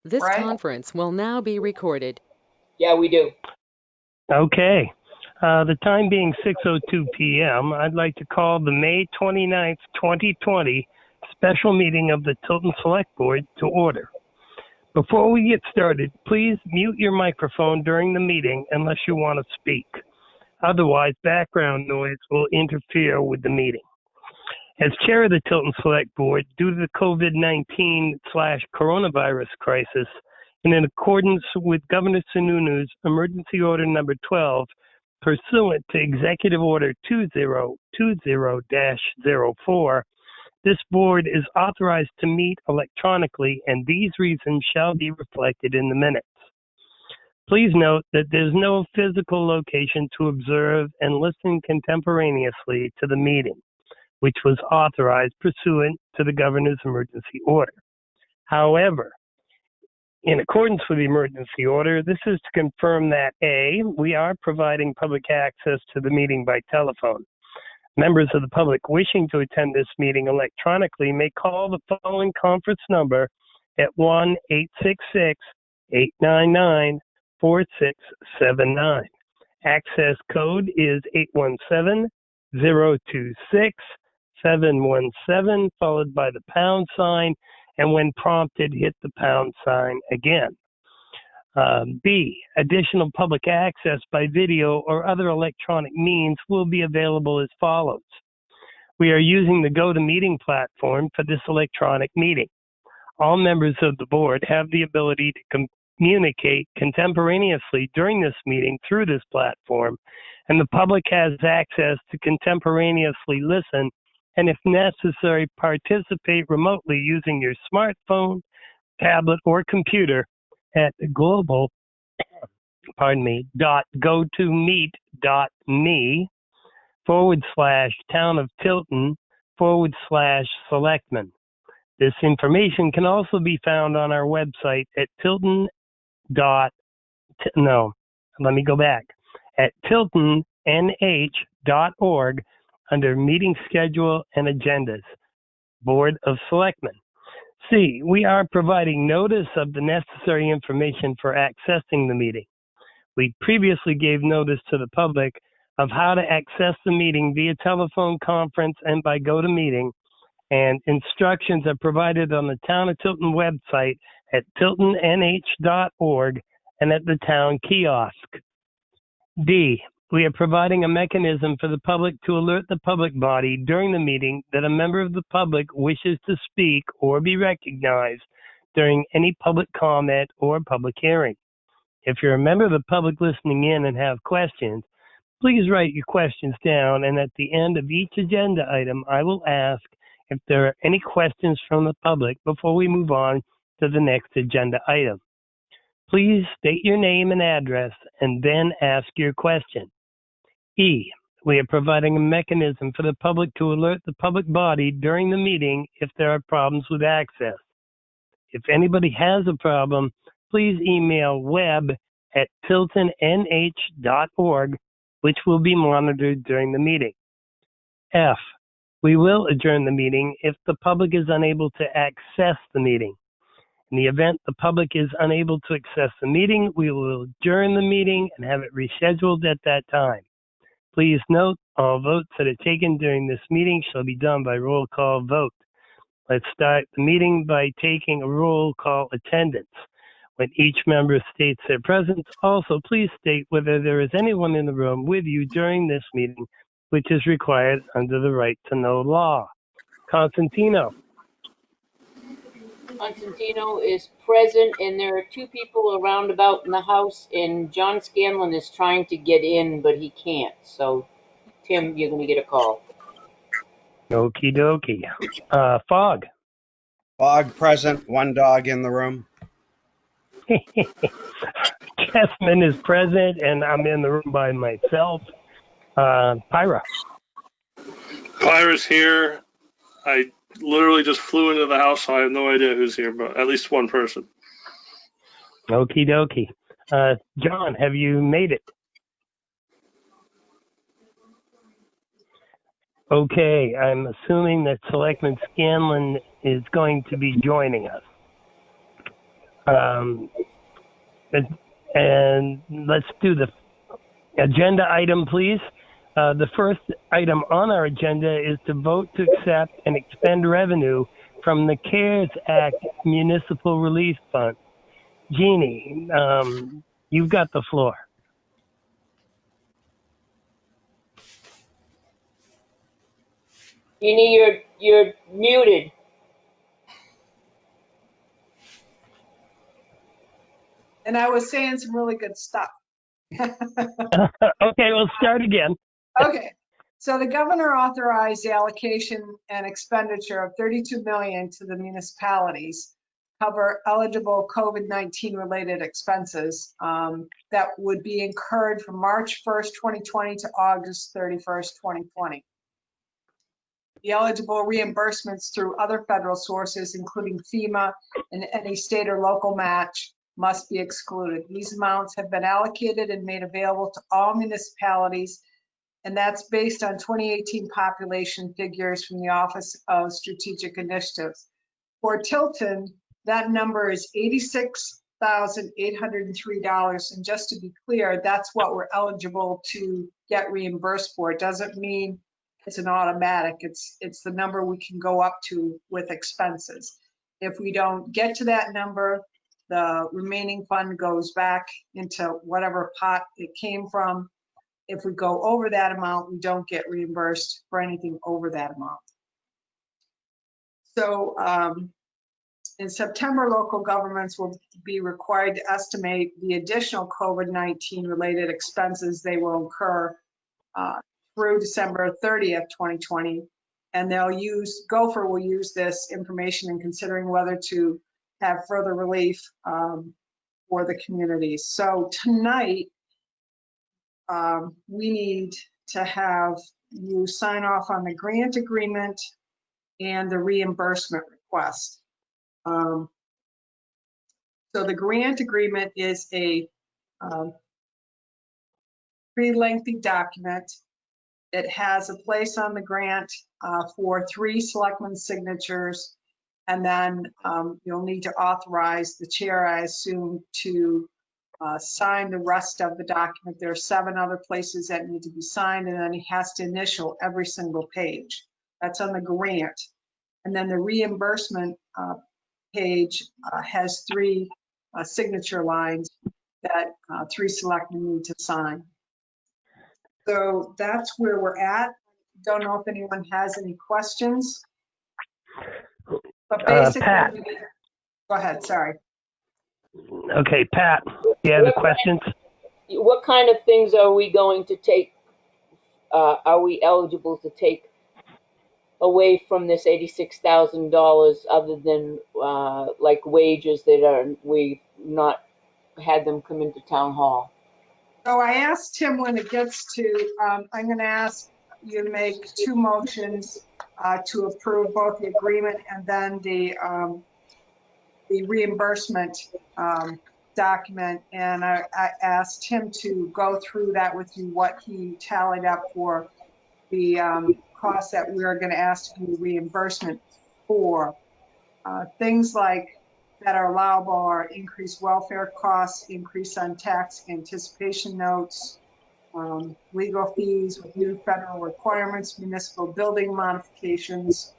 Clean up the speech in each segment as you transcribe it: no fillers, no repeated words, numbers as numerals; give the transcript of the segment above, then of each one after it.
This Right? conference will now be recorded. Yeah, we do. Okay. The time being 6:02 p.m., I'd like to call the May 29th, 2020 special meeting of the Tilton Select Board to order. Before we get started, please mute your microphone during the meeting unless you want to speak. Otherwise, background noise will interfere with the meeting. As chair of the Tilton Select Board, due to the COVID-19/coronavirus crisis, and in accordance with Governor Sununu's Emergency Order Number 12, pursuant to Executive Order 2020-04, this board is authorized to meet electronically, and these reasons shall be reflected in the minutes. Please note that there's no physical location to observe and listen contemporaneously to the meeting, which was authorized pursuant to the governor's emergency order. However, in accordance with the emergency order, this is to confirm that A, we are providing public access to the meeting by telephone. Members of the public wishing to attend this meeting electronically may call the following conference number at 1-866-899-4679. Access code is 817-026-717, followed by the pound sign, and when prompted, hit the pound sign again. B, additional public access by video or other electronic means will be available as follows. We are using the GoToMeeting platform for this electronic meeting. All members of the board have the ability to communicate contemporaneously during this meeting through this platform, and the public has access to contemporaneously listen and, if necessary, participate remotely using your smartphone, tablet, or computer at global.gotomeet.me/town-of-Tilton/selectmen. This information can also be found on our website at tiltonnh.org under Meeting Schedule and Agendas, Board of Selectmen. C, we are providing notice of the necessary information for accessing the meeting. We previously gave notice to the public of how to access the meeting via telephone conference and by GoToMeeting, and instructions are provided on the Town of Tilton website at tiltonnh.org and at the town kiosk. D, we are providing a mechanism for the public to alert the public body during the meeting that a member of the public wishes to speak or be recognized during any public comment or public hearing. If you're a member of the public listening in and have questions, please write your questions down, and at the end of each agenda item, I will ask if there are any questions from the public before we move on to the next agenda item. Please state your name and address and then ask your question. E, we are providing a mechanism for the public to alert the public body during the meeting if there are problems with access. If anybody has a problem, please email web@tiltonnh.org, which will be monitored during the meeting. F, we will adjourn the meeting if the public is unable to access the meeting. In the event the public is unable to access the meeting, we will adjourn the meeting and have it rescheduled at that time. Please note, all votes that are taken during this meeting shall be done by roll call vote. Let's start the meeting by taking a roll call attendance. When each member states their presence, also please state whether there is anyone in the room with you during this meeting, which is required under the right to know law. Constantino. Constantino is present, and there are two people around about in the house, and John Scanlon is trying to get in, but he can't. So, Tim, you're going to get a call. Okie dokie. Fog. Fog present, one dog in the room. Chessman is present, and I'm in the room by myself. Pyra. Pyra's here. I literally just flew into the house, so I have no idea who's here, but at least one person. Okie dokie. John, have you made it? Okay, I'm assuming that Selectman Scanlon is going to be joining us. Um, and let's do the agenda item, please. The first item on our agenda is to vote to accept and expend revenue from the CARES Act Municipal Relief Fund. Jeannie, you've got the floor. Jeannie, you're muted. And I was saying some really good stuff. Okay, we'll start again. Okay, so the governor authorized the allocation and expenditure of $32 million to the municipalities, cover eligible COVID-19 related expenses that would be incurred from March 1st, 2020 to August 31st, 2020. The eligible reimbursements through other federal sources, including FEMA and any state or local match, must be excluded. These amounts have been allocated and made available to all municipalities, and that's based on 2018 population figures from the Office of Strategic Initiatives. For Tilton, that number is $86,803. And just to be clear, that's what we're eligible to get reimbursed for. It doesn't mean it's an automatic. It's the number we can go up to with expenses. If we don't get to that number, the remaining fund goes back into whatever pot it came from. If we go over that amount, we don't get reimbursed for anything over that amount. So in September, local governments will be required to estimate the additional COVID-19 related expenses they will incur through December 30th, 2020. And Gopher will use this information in considering whether to have further relief for the communities. So tonight, we need to have you sign off on the grant agreement and the reimbursement request. So the grant agreement is a pretty lengthy document. It has a place on the grant for 3 selectmen signatures, and then you'll need to authorize the chair, I assume, to sign the rest of the document. There are 7 other places that need to be signed, and then he has to initial every single page. That's on the grant. And then the reimbursement page has 3 signature lines that 3 selectmen need to sign. So that's where we're at. Don't know if anyone has any questions. But basically, Pat. Go ahead, sorry. Okay, Pat, you have the questions? What kind of things are we going to take? Are we eligible to take away from this $86,000 other than like wages that we've not had them come into town hall? So I asked him when it gets to, I'm going to ask you to make 2 motions to approve both the agreement and then the reimbursement document. And I asked him to go through that with you, what he tallied up for the costs that we are going to ask to be reimbursement for. Things like that are allowable are increased welfare costs, increase on tax anticipation notes, legal fees with new federal requirements, municipal building modifications,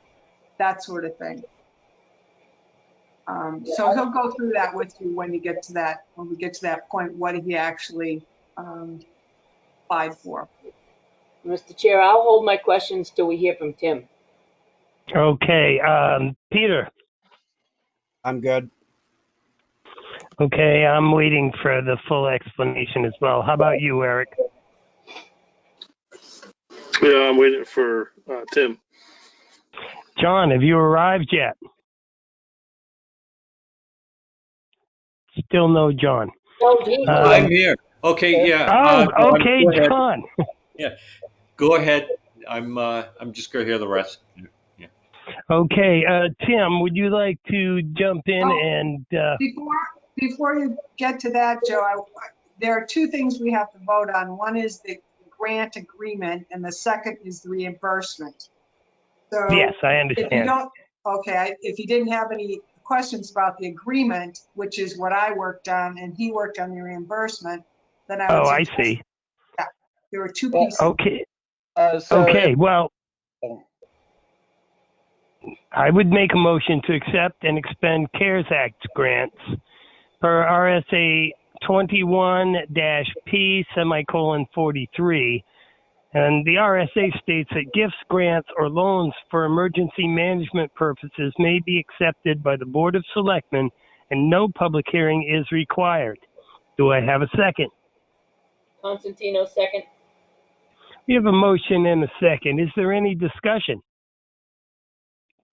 that sort of thing. So he'll go through that with you when we get to that point, what he actually applied for. Mr. Chair, I'll hold my questions till we hear from Tim. Okay, Peter. I'm good. Okay, I'm waiting for the full explanation as well. How about you, Eric? Yeah, I'm waiting for Tim. John, have you arrived yet? Still no John. I'm here. Okay, yeah. Okay, John. Yeah, go ahead. I'm just gonna hear the rest. Yeah. Okay, Tim, would you like to jump in and? Before you get to that, Joe, there are 2 things we have to vote on. One is the grant agreement, and the second is the reimbursement. So yes, I understand. If you didn't have any questions about the agreement, which is what I worked on, and he worked on the reimbursement, then I would Oh, I suggest, see. yeah, there were two Well, pieces. Okay. So Okay. if, Well, oh, I would make a motion to accept and expend CARES Act grants per RSA 21-P:43. And the RSA states that gifts, grants, or loans for emergency management purposes may be accepted by the Board of Selectmen and no public hearing is required. Do I have a second? Constantino, second. We have a motion and a second. Is there any discussion?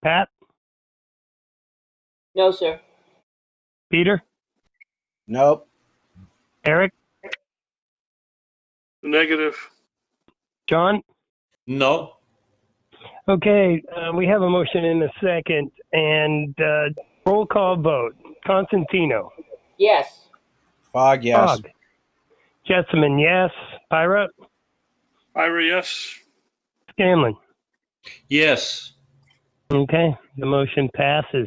Pat? No, sir. Peter? Nope. Eric? Negative. John? No. Okay, we have a motion and a second, and roll call vote. Constantino. Yes. Fogg, yes. Fogg. Jessamine, yes. Pyra? Ira, yes. Scanlon. Yes. Okay, the motion passes.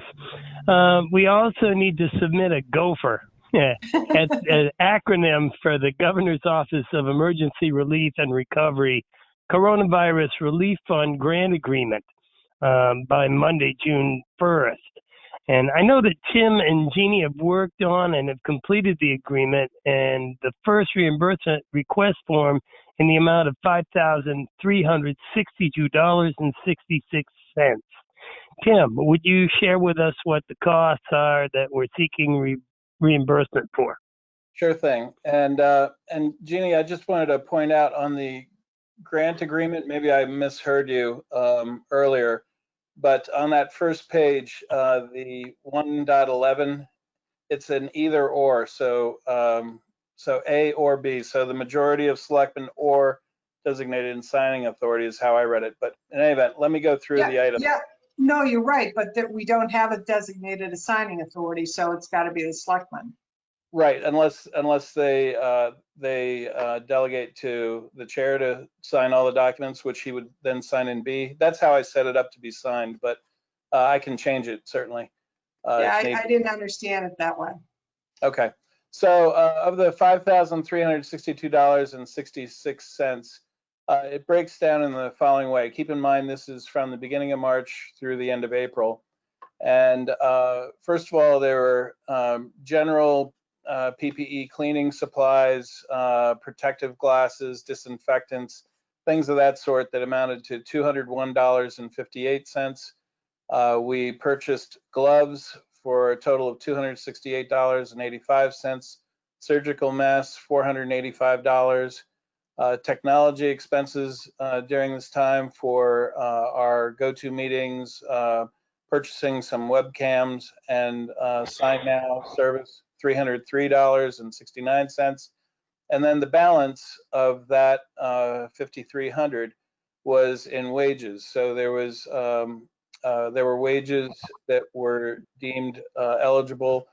We also need to submit a GOFR. It's an acronym for the Governor's Office of Emergency Relief and Recovery Coronavirus Relief Fund Grant Agreement by Monday, June 1st. And I know that Tim and Jeannie have worked on and have completed the agreement, and the first reimbursement request form in the amount of $5,362.66. Tim, would you share with us what the costs are that we're seeking reimbursement for? sure thing. And Jeannie, I just wanted to point out on the grant agreement, maybe I misheard you earlier, but on that first page, the 1.11, it's an either or, so A or B. So the majority of selectmen or designated and signing authority is how I read it. But in any event, let me go through the items. Yeah, no, you're right, but that we don't have a designated assigning authority, so it's got to be the selectmen. Right, unless they delegate to the chair to sign all the documents, which he would then sign in B. That's how I set it up to be signed, but I can change it certainly. Yeah, if need I be. didn't understand it that way. Okay, so of the $5,362.66, it breaks down in the following way. Keep in mind, this is from the beginning of March through the end of April. And first of all, there were general PPE cleaning supplies, protective glasses, disinfectants, things of that sort that amounted to $201.58. We purchased gloves for a total of $268.85, surgical masks, $485, technology expenses during this time for our go-to meetings, purchasing some webcams and Sign Now service, $303.69. And then the balance of that $5,300 was in wages. So there were wages that were deemed eligible,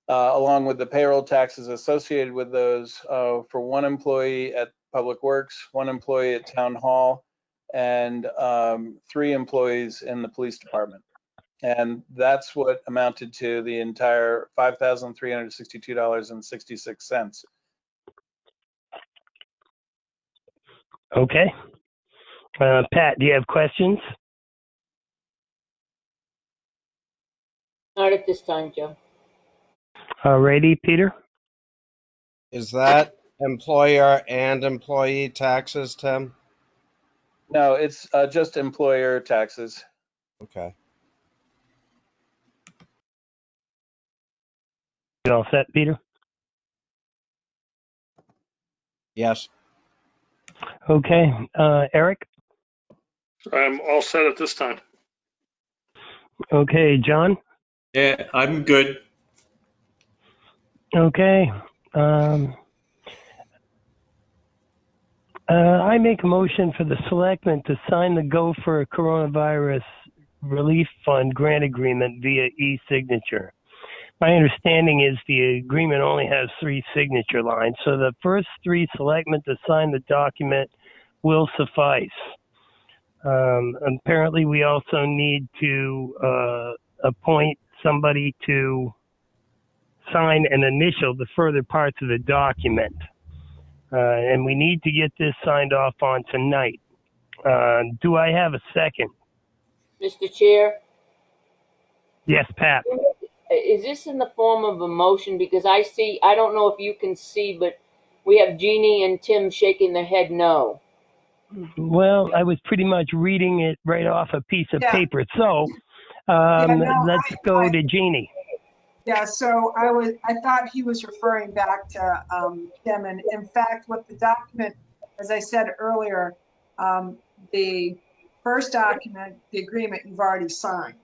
along with the payroll taxes associated with those, for one employee at Public Works, one employee at Town Hall, and 3 employees in the police department. And that's what amounted to the entire $5,362.66. Okay. Pat, do you have questions? Not at this time, Joe. Alrighty, Peter? Is that employer and employee taxes, Tim? No, it's just employer taxes. Okay. You all set, Peter? Yes. Okay. Eric? I'm all set at this time. Okay. John? Yeah, I'm good. Okay. I make a motion for the selectmen to sign the Gopher Coronavirus Relief Fund grant agreement via e-signature. My understanding is the agreement only has 3 signature lines, so the first 3 selectmen to sign the document will suffice. Apparently, we also need to appoint somebody to sign and initial the further parts of the document. And we need to get this signed off on tonight. Do I have a second? Mr. Chair, Yes, Pat. is this in the form of a motion? Because I don't know if you can see, but we have Jeannie and Tim shaking their head no. Well, I was pretty much reading it right off a piece of Yeah. paper. So No, let's go to Jeannie. Yeah, so I thought he was referring back to Tim, and in fact, what the document, as I said earlier, the first document, the agreement, you've already signed.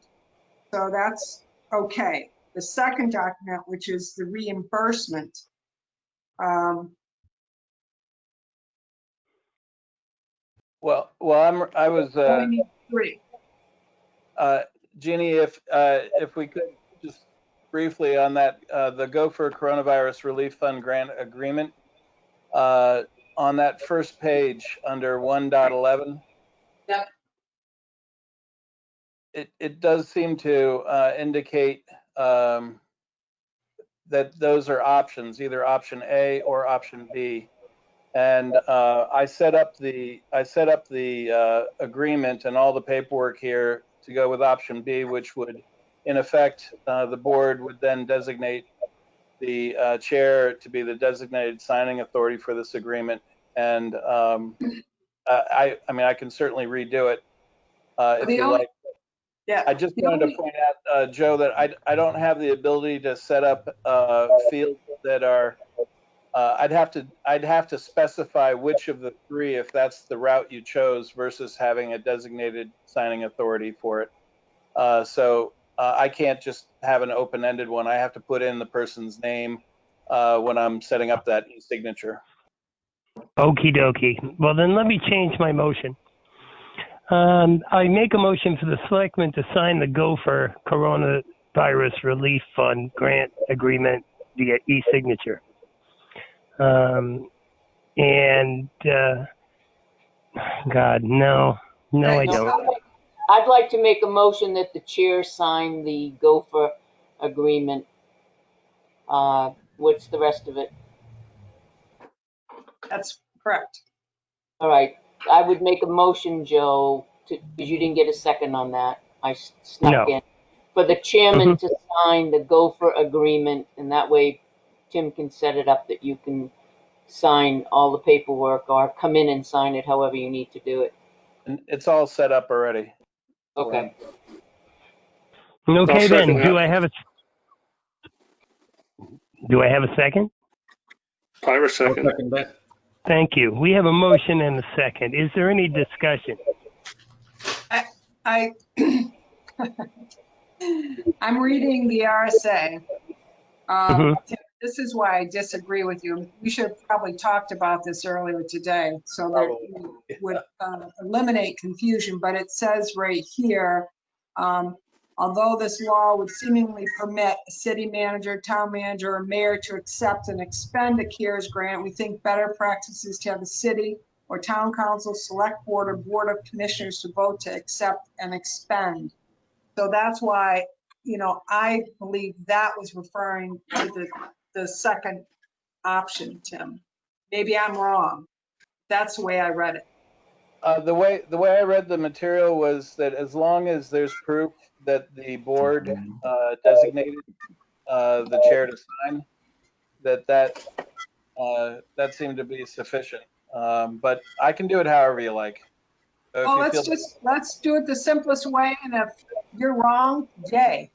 So that's okay. The second document, which is the reimbursement, I was, only need 3. Jeannie, if we could just briefly on that, the Gopher Coronavirus Relief Fund grant agreement, on that first page under 1.11. Yep. It does seem to indicate that those are options, either option A or option B. And I set up the agreement and all the paperwork here to go with option B, which would, in effect, the board would then designate the chair to be the designated signing authority for this agreement. And I mean, I can certainly redo it if you like. Yeah. I just wanted to point out, Joe, that I don't have the ability to set up fields that are. I'd have to specify which of the 3, if that's the route you chose, versus having a designated signing authority for it. So I can't just have an open-ended one. I have to put in the person's name when I'm setting up that e-signature. Okie dokie. Well, then let me change my motion. I make a motion for the selectmen to sign the Gopher Coronavirus Relief Fund grant agreement via e-signature. God, no, I don't. I'd like to make a motion that the chair sign the Gopher agreement. What's the rest of it? That's correct. All right, I would make a motion, Joe, because you didn't get a second on that. I snuck in. For the chairman to sign the Gopher agreement, and that way Tim can set it up that you can sign all the paperwork or come in and sign it however you need to do it. And it's all set up already. Okay. Okay, then. second that. Do I have a second? Tyler I'll second. second that. Thank you. We have a motion and a second. Is there any discussion? I'm reading the RSA. This is why I disagree with you. We should have probably talked about this earlier today so that we would eliminate confusion, but it says right here, although this law would seemingly permit a city manager, town manager, or mayor to accept and expend a CARES grant, we think better practice is to have the city or town council, select board, or board of commissioners to vote to accept and expend. So that's why, I believe that was referring to the second option, Tim. Maybe I'm wrong. That's the way I read it. The way I read the material was that as long as there's proof that the board designated the chair to sign, that seemed to be sufficient. But I can do it however you like. Well, let's do it the simplest way, and if you're wrong, yay.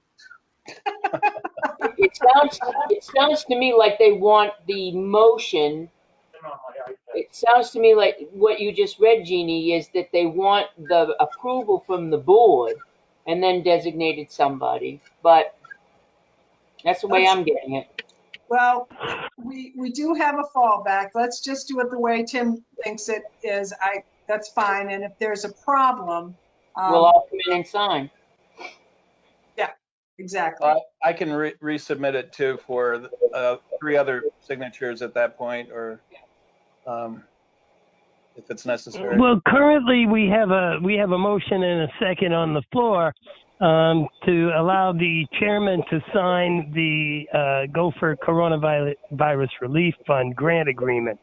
It sounds to me like they want the motion. It sounds to me like what you just read, Jeannie, is that they want the approval from the board and then designated somebody. But that's the way I'm getting it. Well, we do have a fallback. Let's just do it the way Tim thinks it is. That's fine. And if there's a problem, We'll all come in and sign. Yeah, exactly. I can resubmit it too for 3 other signatures at that point, or if it's necessary. Well, currently we have a motion and a second on the floor. to allow the chairman to sign the Gopher Coronavirus Relief Fund grant agreement.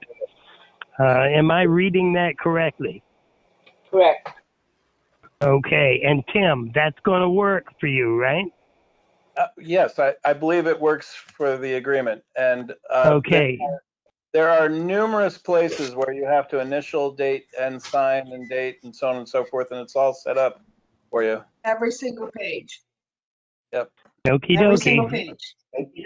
Am I reading that correctly? Correct. Okay, and Tim, that's going to work for you, right? Yes, I believe it works for the agreement. And Okay, there are numerous places where you have to initial, date, and sign, and date, and so on and so forth, and it's all set up for you. Every single page. Yep. okie Every single dokie. page.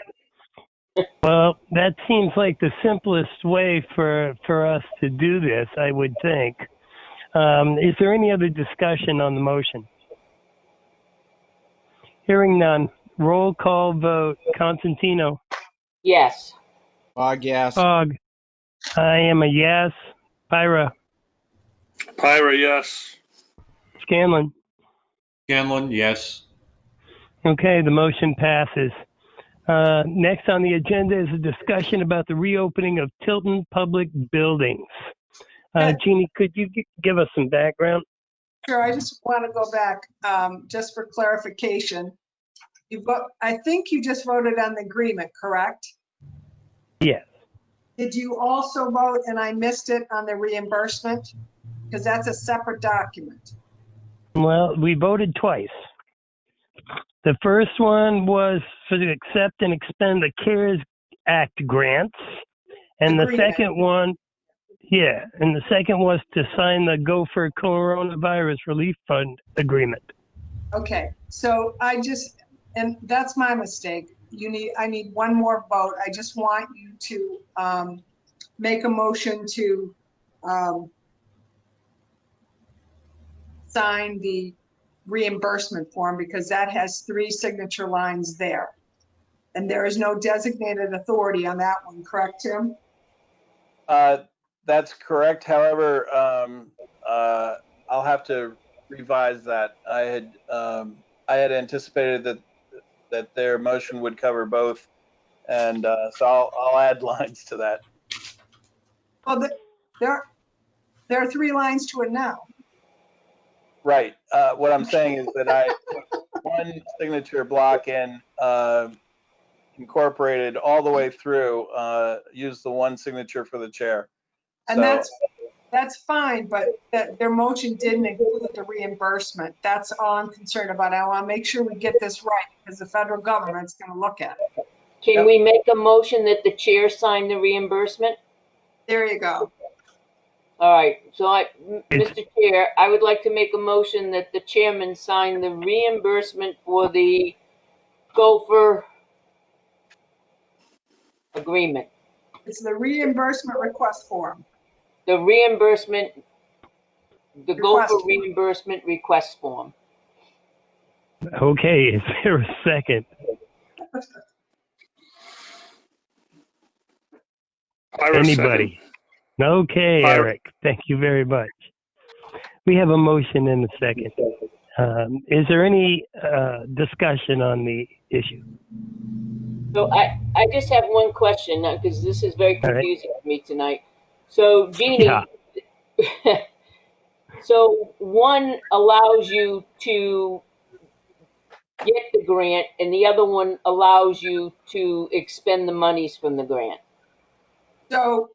Well, that seems like the simplest way for us to do this, I would think. Is there any other discussion on the motion? Hearing none. Roll call vote. Constantino. Yes. Bog, yes. Fogg. I am a yes. Pyra. Pyra, yes. Scanlon. Scanlon, yes. Okay, the motion passes. Next on the agenda is a discussion about the reopening of Tilton public buildings. Jeannie, could you give us some background? Sure, I just want to go back, just for clarification. I think you just voted on the agreement, correct? Yes. Did you also vote, and I missed it, on the reimbursement? Because that's a separate document. Well, we voted twice. The first one was to accept and expend the CARES Act grants. And the Agreement. second one, yeah, and the second was to sign the Gopher Coronavirus Relief Fund agreement. Okay, so and that's my mistake. I need one more vote. I just want you to make a motion to sign the reimbursement form, because that has 3 signature lines there. And there is no designated authority on that one, correct, Tim? That's correct. However, I'll have to revise that. I had anticipated that their motion would cover both, and so I'll add lines to that. Well, there are 3 lines to it now. Right. What I'm saying is that I put one signature block in, incorporated all the way through, use the one signature for the chair. And So, that's fine, but their motion didn't include the reimbursement. That's all I'm concerned about. I want to make sure we get this right, because the federal government's going to look at it. Can we make a motion that the chair sign the reimbursement? There you go. All right, so Mr. Chair, I would like to make a motion that the chairman sign the reimbursement for the Gopher agreement. It's the reimbursement request form. The Gopher Request. reimbursement request form. Okay, is there a second? Pyra, Anybody? Okay, Pyra. Eric, thank you very much. We have a motion and a second. Is there any discussion on the issue? So I just have one question, because this is very confusing for me tonight. So Jeannie, Yeah. so one allows you to get the grant, and the other one allows you to expend the monies from the grant. So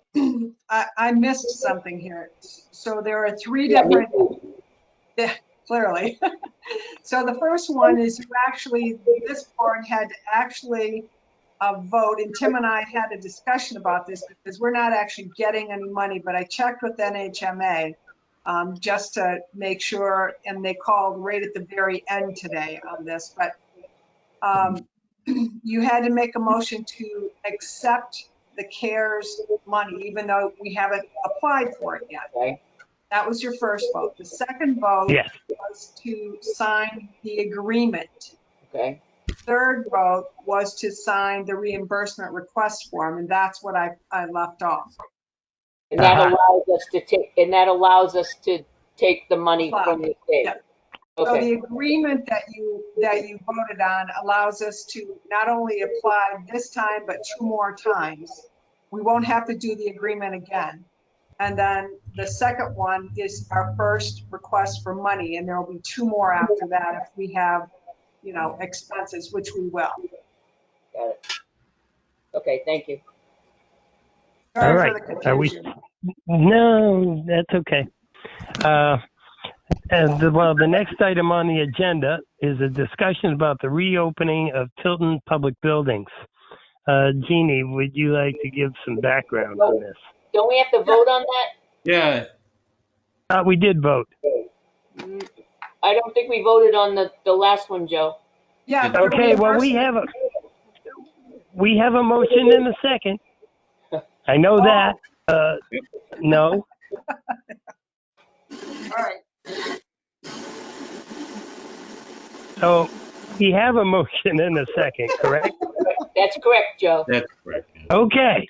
I missed something here. So there are 3 Yeah, me different, too. yeah, clearly. So the first one is this board had to actually vote, and Tim and I had a discussion about this, because we're not actually getting any money, but I checked with NHMA just to make sure, and they called right at the very end today on this, but you had to make a motion to accept the CARES money, even though we haven't applied for it yet. Okay. That was your first vote. The second vote Yes. was to sign the agreement. Okay. Third vote was to sign the reimbursement request form, and that's what I left off. And that Uh-huh. allows us to take the money from the state. Yeah. So Okay. the agreement that you voted on allows us to not only apply this time, but 2 more times. We won't have to do the agreement again. And then the second one is our first request for money, and there will be 2 more after that if we have expenses, which we will. Got it. Okay, thank you. All Sorry right. for the Are we? confusion. No, that's okay. Well, the next item on the agenda is a discussion about the reopening of Tilton public buildings. Jeannie, would you like to give some background on this? Don't we have to vote on that? Yeah, We did vote. I don't think we voted on the last one, Joe. Yeah. the Okay, well, we reimbursement. have a motion in a second. I know that. No. All right. So we have a motion in a second, correct? That's correct, Joe. that's correct. Okay.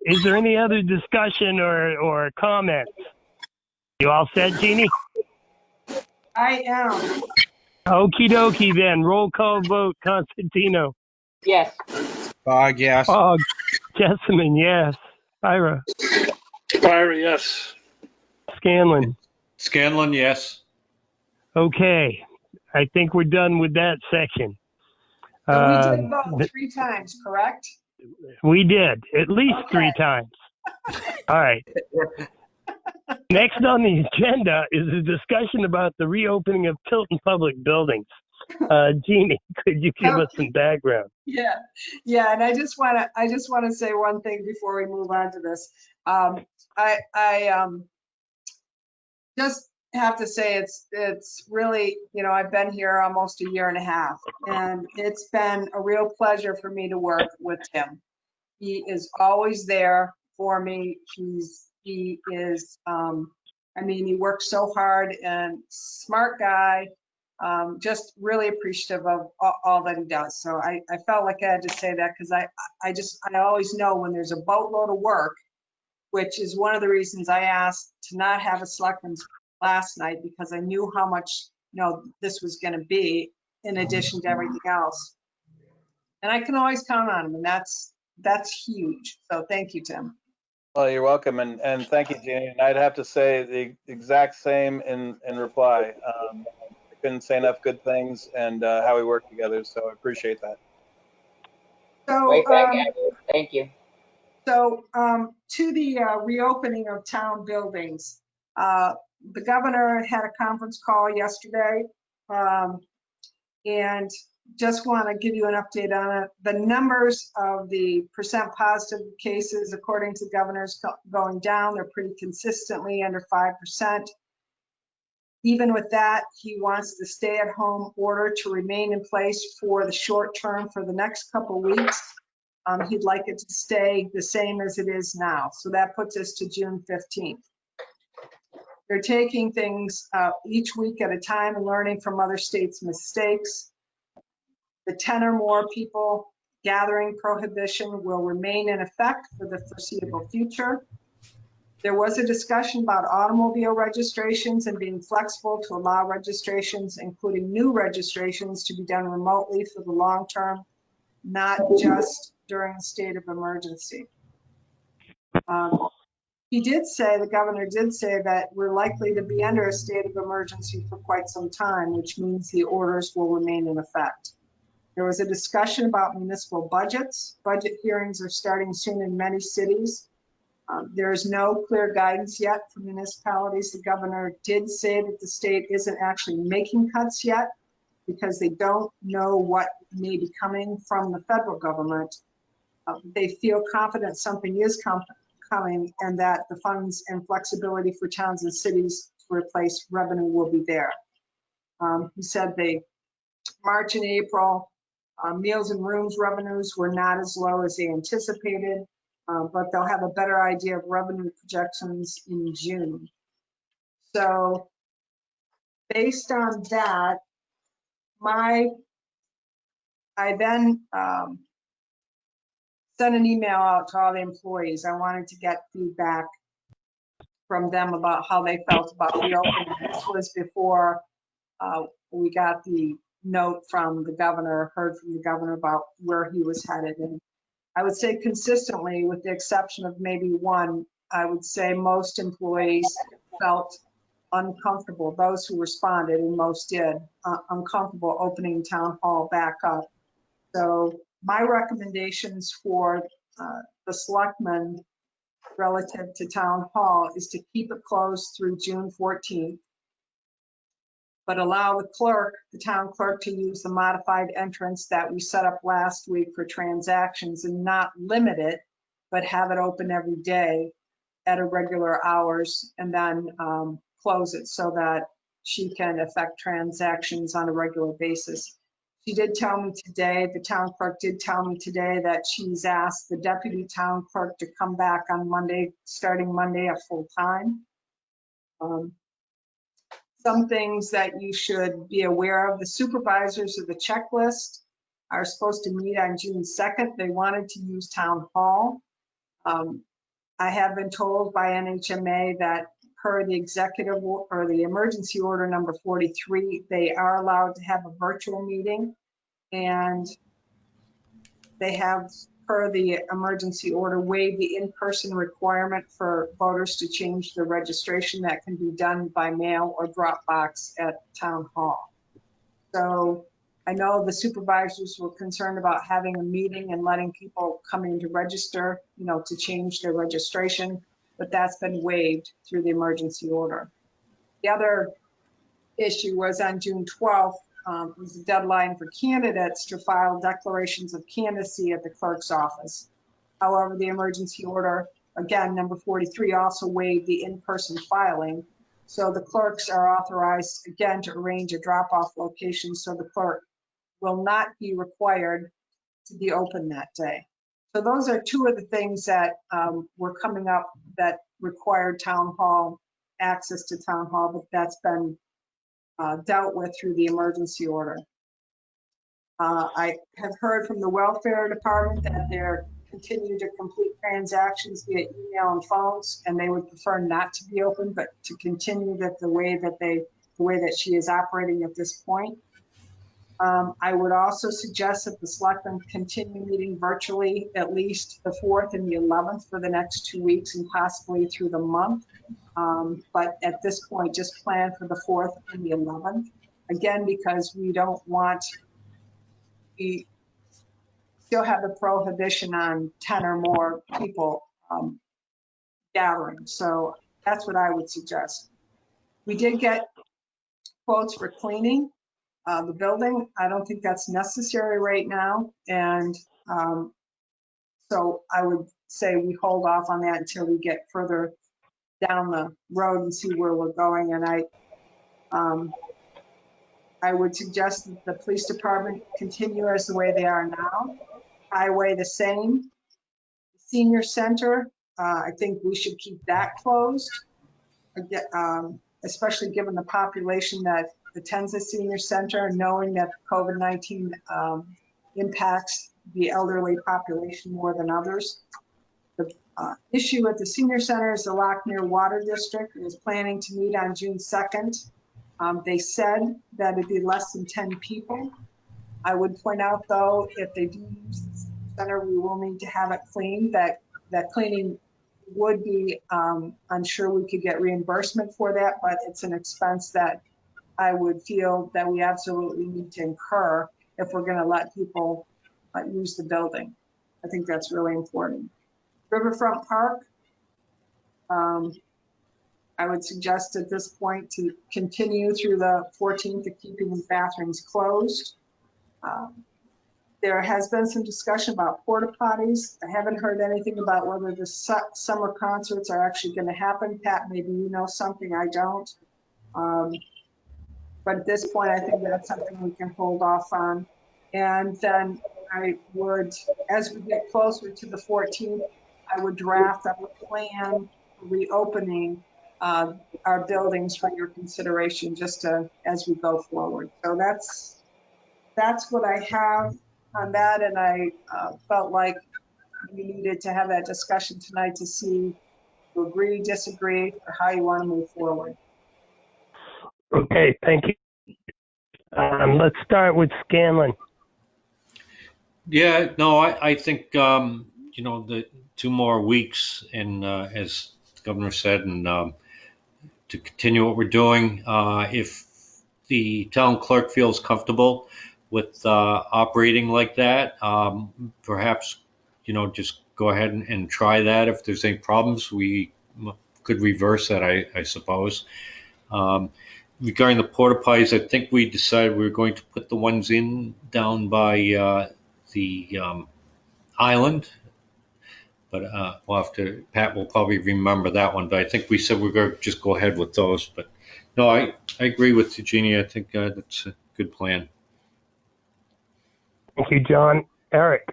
Is there any other discussion or comments? You all set, Jeannie? I am. Okie dokie then. Roll call vote. Constantino. Yes. Bog, yes. Oh, Jessamine, yes. Ira. Byra, yes. Scanlon. Scanlon, yes. Okay. I think we're done with that section. So we did vote 3 times, correct? We did. At least Okay. 3 times. All right. Next on the agenda is a discussion about the reopening of Tilton public buildings. Jeannie, could you give us some background? Yeah, yeah, and I just want to say one thing before we move on to this. I just have to say it's really, I've been here almost a year and a half, and it's been a real pleasure for me to work with Tim. He is always there for me. He is, he works so hard and smart guy. Just really appreciative of all that he does. So I felt like I had to say that because I always know when there's a boatload of work, which is one of the reasons I asked to not have a selectmen's last night, because I knew how much, this was going to be in addition to everything else. And I can always count on him, and that's huge. So thank you, Tim. Well, you're welcome, and thank you, Jeannie. And I'd have to say the exact same in reply. I couldn't say enough good things and how we work together, so I appreciate that. So, Right back at you. Thank you. So to the reopening of town buildings, the governor had a conference call yesterday, and just want to give you an update on it. The numbers of the percent positive cases, according to the governor's, going down. They're pretty consistently under 5%. Even with that, he wants the stay-at-home order to remain in place for the short term for the next couple weeks. He'd like it to stay the same as it is now. So that puts us to June 15th. They're taking things each week at a time and learning from other states' mistakes. The 10 or more people gathering prohibition will remain in effect for the foreseeable future. There was a discussion about automobile registrations and being flexible to allow registrations, including new registrations, to be done remotely for the long term, not just during a state of emergency. The governor did say that we're likely to be under a state of emergency for quite some time, which means the orders will remain in effect. There was a discussion about municipal budgets. Budget hearings are starting soon in many cities. There is no clear guidance yet for municipalities. The governor did say that the state isn't actually making cuts yet because they don't know what may be coming from the federal government. They feel confident something is coming and that the funds and flexibility for towns and cities to replace revenue will be there. He said March and April, meals and rooms revenues were not as low as they anticipated, but they'll have a better idea of revenue projections in June. So based on that, I then sent an email out to all the employees. I wanted to get feedback from them about how they felt about reopening. This was before we got the note from the governor, heard from the governor about where he was headed. And I would say consistently, with the exception of maybe one, I would say most employees felt uncomfortable, those who responded, and most did, uncomfortable opening town hall back up. So my recommendations for the selectmen relative to town hall is to keep it closed through June 14th, but allow the clerk, the town clerk, to use the modified entrance that we set up last week for transactions and not limit it, but have it open every day at irregular hours and then close it so that she can effect transactions on a regular basis. She did tell me today, the town clerk did tell me today that she's asked the deputy town clerk to come back on Monday, starting Monday at full time. Some things that you should be aware of: the supervisors of the checklist are supposed to meet on June 2nd. They wanted to use town hall. I have been told by NHMA that per the executive or the emergency order number 43, they are allowed to have a virtual meeting, and they have, per the emergency order, waived the in-person requirement for voters to change their registration. That can be done by mail or drop box at town hall. So I know the supervisors were concerned about having a meeting and letting people come in to register, you know, to change their registration, but that's been waived through the emergency order. The other issue was on June 12th, was the deadline for candidates to file declarations of candidacy at the clerk's office. However, the emergency order, again, number 43, also waived the in-person filing. So the clerks are authorized, again, to arrange a drop-off location so the clerk will not be required to be open that day. So those are two of the things that were coming up that required town hall, access to town hall, but that's been dealt with through the emergency order. I have heard from the welfare department that they're continue to complete transactions via email and phones, and they would prefer not to be open, but to continue that the way that she is operating at this point. I would also suggest that the selectmen continue meeting virtually at least the 4th and the 11th for the next 2 weeks and possibly through the month. But at this point, just plan for the 4th and the 11th. Again, because we don't want, we still have the prohibition on 10 or more people gathering. So that's what I would suggest. We did get quotes for cleaning the building. I don't think that's necessary right now. And so I would say we hold off on that until we get further down the road and see where we're going. And I would suggest that the police department continue as the way they are now. Highway the same. Senior center, I think we should keep that closed, especially given the population that attends the senior center, knowing that COVID-19 impacts the elderly population more than others. The issue at the senior center is the Lockmere Water District is planning to meet on June 2nd. They said that it'd be less than 10 people. I would point out, though, if they do use the center, we will need to have it cleaned. That cleaning would be, I'm sure we could get reimbursement for that, but it's an expense that I would feel that we absolutely need to incur if we're going to let people use the building. I think that's really important. Riverfront Park, I would suggest at this point to continue through the 14th of keeping the bathrooms closed. There has been some discussion about porta potties. I haven't heard anything about whether the summer concerts are actually going to happen. Pat, maybe you know something, I don't. But at this point, I think that's something we can hold off on. And then I would, as we get closer to the 14th, I would draft up a plan for reopening our buildings for your consideration just as we go forward. So that's what I have on that. And I felt like we needed to have that discussion tonight to see if you agree, disagree, or how you want to move forward. Okay, thank you. Let's start with Scanlon. Yeah, no, I think, the 2 more weeks, and as the governor said, and to continue what we're doing. If the town clerk feels comfortable with operating like that, perhaps, just go ahead and try that. If there's any problems, we could reverse that, I suppose. Regarding the porta potties, I think we decided we were going to put the ones in down by the island, but we'll have to. Pat will probably remember that one. But I think we said we're going to just go ahead with those. But no, I agree with Eugenia. I think that's a good plan. Thank you, John. Eric?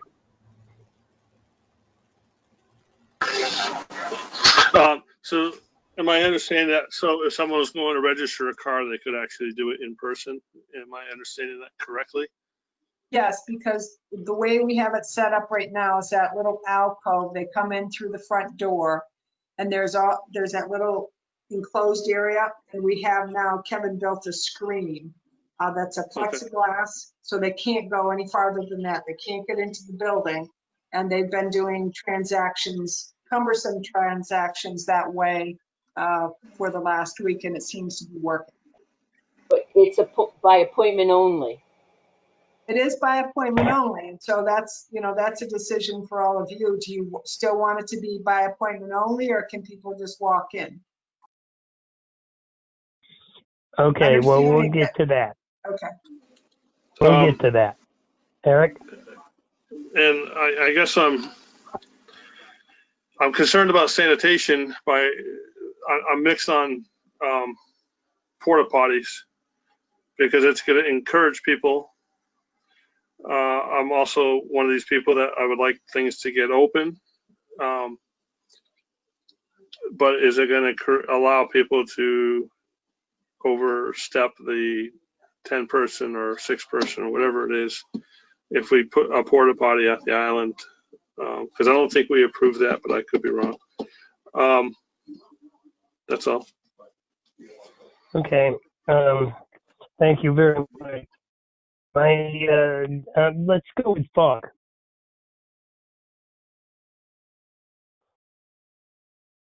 So am I understanding that? So if someone was going to register a car, they could actually do it in person. Am I understanding that correctly? Yes, because the way we have it set up right now is that little alcove, they come in through the front door and there's that little enclosed area, and we have now, Kevin built a screen that's a plexiglass, so they can't go any farther than that. They can't get into the building, and they've been doing transactions, cumbersome transactions that way for the last week, and it seems to be working. But it's by appointment only. It is by appointment only, and so that's a decision for all of you. Do you still want it to be by appointment only, or can people just walk in? Okay, well, we'll get to that. Okay. We'll get to that. Eric? And I guess I'm concerned about sanitation. I'm mixed on porta potties because it's going to encourage people. I'm also one of these people that I would like things to get open. But is it going to allow people to overstep the 10-person or 6-person or whatever it is if we put a porta potty at the island? Because I don't think we approved that, but I could be wrong. That's all. Okay. Thank you very much. Let's go with Fogg.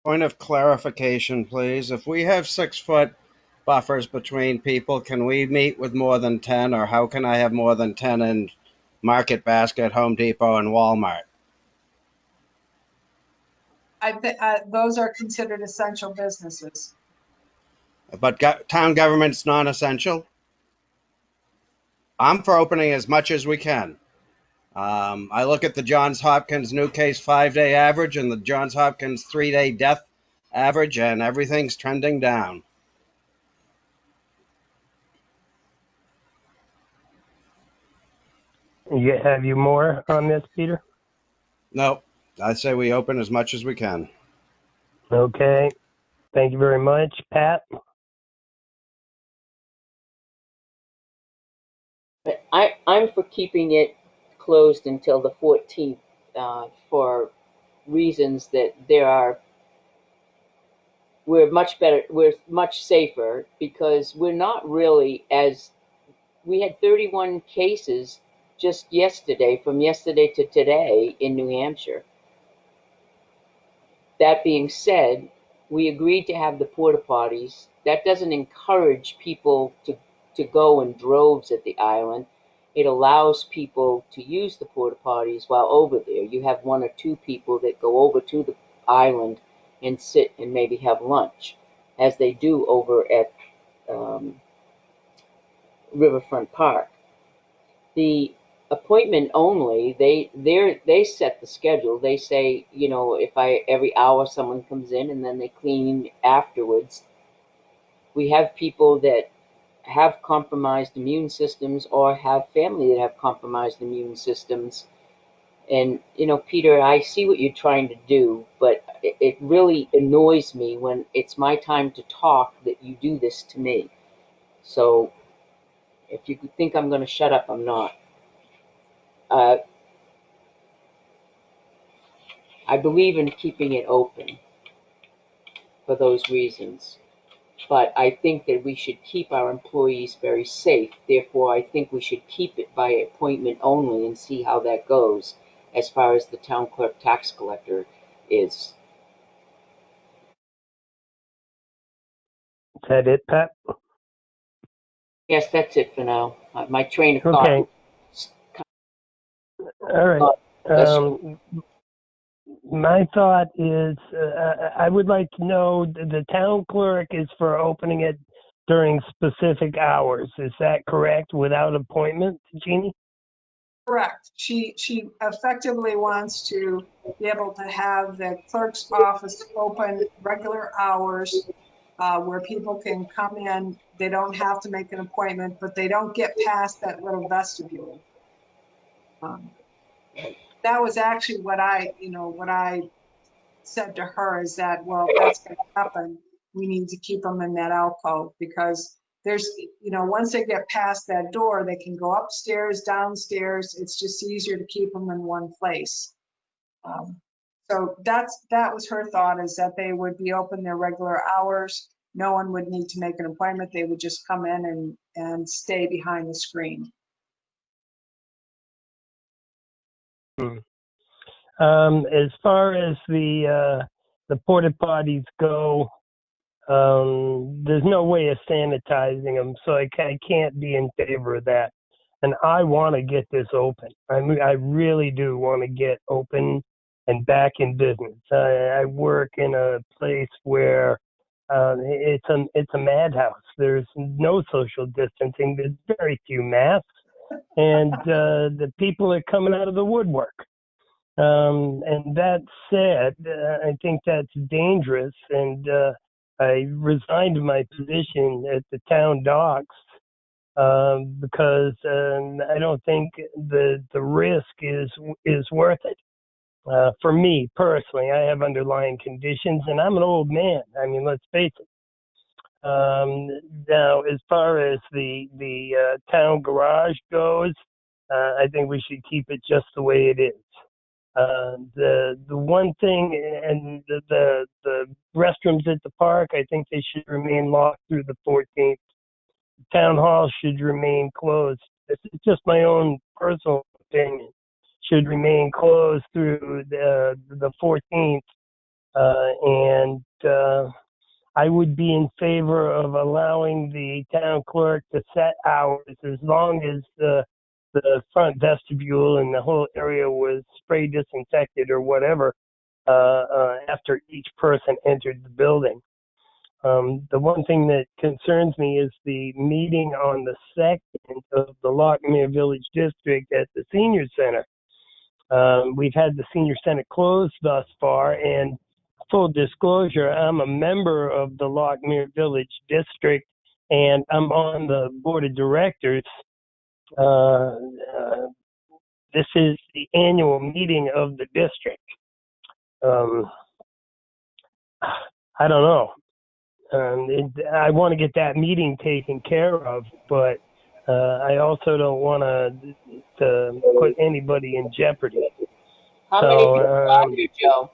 Point of clarification, please. If we have 6-foot buffers between people, can we meet with more than 10, or how can I have more than 10 in Market Basket, Home Depot, and Walmart? Those are considered essential businesses. But town government's non-essential? I'm for opening as much as we can. I look at the Johns Hopkins new case 5-day average and the Johns Hopkins 3-day death average, and everything's trending down. Have you more on this, Peter? Nope. I say we open as much as we can. Okay. Thank you very much. Pat? But I'm for keeping it closed until the 14th for reasons that we're much safer because we're not really we had 31 cases just yesterday, from yesterday to today in New Hampshire. That being said, we agreed to have the porta potties. That doesn't encourage people to go in droves at the island. It allows people to use the porta potties while over there. You have 1 or 2 people that go over to the island and sit and maybe have lunch, as they do over at Riverfront Park. The appointment only, they set the schedule. They say, if every hour someone comes in and then they clean afterwards. We have people that have compromised immune systems or have family that have compromised immune systems. And, Peter, I see what you're trying to do, but it really annoys me when it's my time to talk that you do this to me. So if you think I'm going to shut up, I'm not. I believe in keeping it open for those reasons. But I think that we should keep our employees very safe. Therefore, I think we should keep it by appointment only and see how that goes as far as the town clerk tax collector is. that it, Pat? Yes, that's it for now. My train of thought. Okay. All right. My thought is I would like to know the town clerk is for opening it during specific hours. Is that correct? Without appointment, Jeannie? Correct. She effectively wants to be able to have the clerk's office open regular hours where people can come in. They don't have to make an appointment, but they don't get past that little vestibule. That was actually what I said to her is that, well, if that's going to happen, we need to keep them in that alcove because there's, once they get past that door, they can go upstairs, downstairs. It's just easier to keep them in one place. So that was her thought, is that they would be open their regular hours. No one would need to make an appointment. They would just come in and stay behind the screen. As far as the porta potties go, there's no way of sanitizing them, so I can't be in favor of that. And I want to get this open. I mean, I really do want to get open and back in business. I work in a place where it's a madhouse. There's no social distancing. There's very few masks, and the people are coming out of the woodwork. And that said, I think that's dangerous, and I resigned my position at the town docks because I don't think the risk is worth it. For me personally, I have underlying conditions, and I'm an old man. I mean, let's face it. Now, as far as the town garage goes, I think we should keep it just the way it is. The one thing, and the restrooms at the park, I think they should remain locked through the 14th. Town hall should remain closed. This is just my own personal opinion. Should remain closed through the 14th, and I would be in favor of allowing the town clerk to set hours as long as the front vestibule and the whole area was spray disinfected or whatever after each person entered the building. The one thing that concerns me is the meeting on the 2nd of the Lockmere Village District at the Senior Center. We've had the Senior Center closed thus far, and full disclosure, I'm a member of the Lockmere Village District, and I'm on the board of directors. This is the annual meeting of the district. I don't know. I want to get that meeting taken care of, but I also don't want to put anybody in jeopardy. How many people are there, Joe?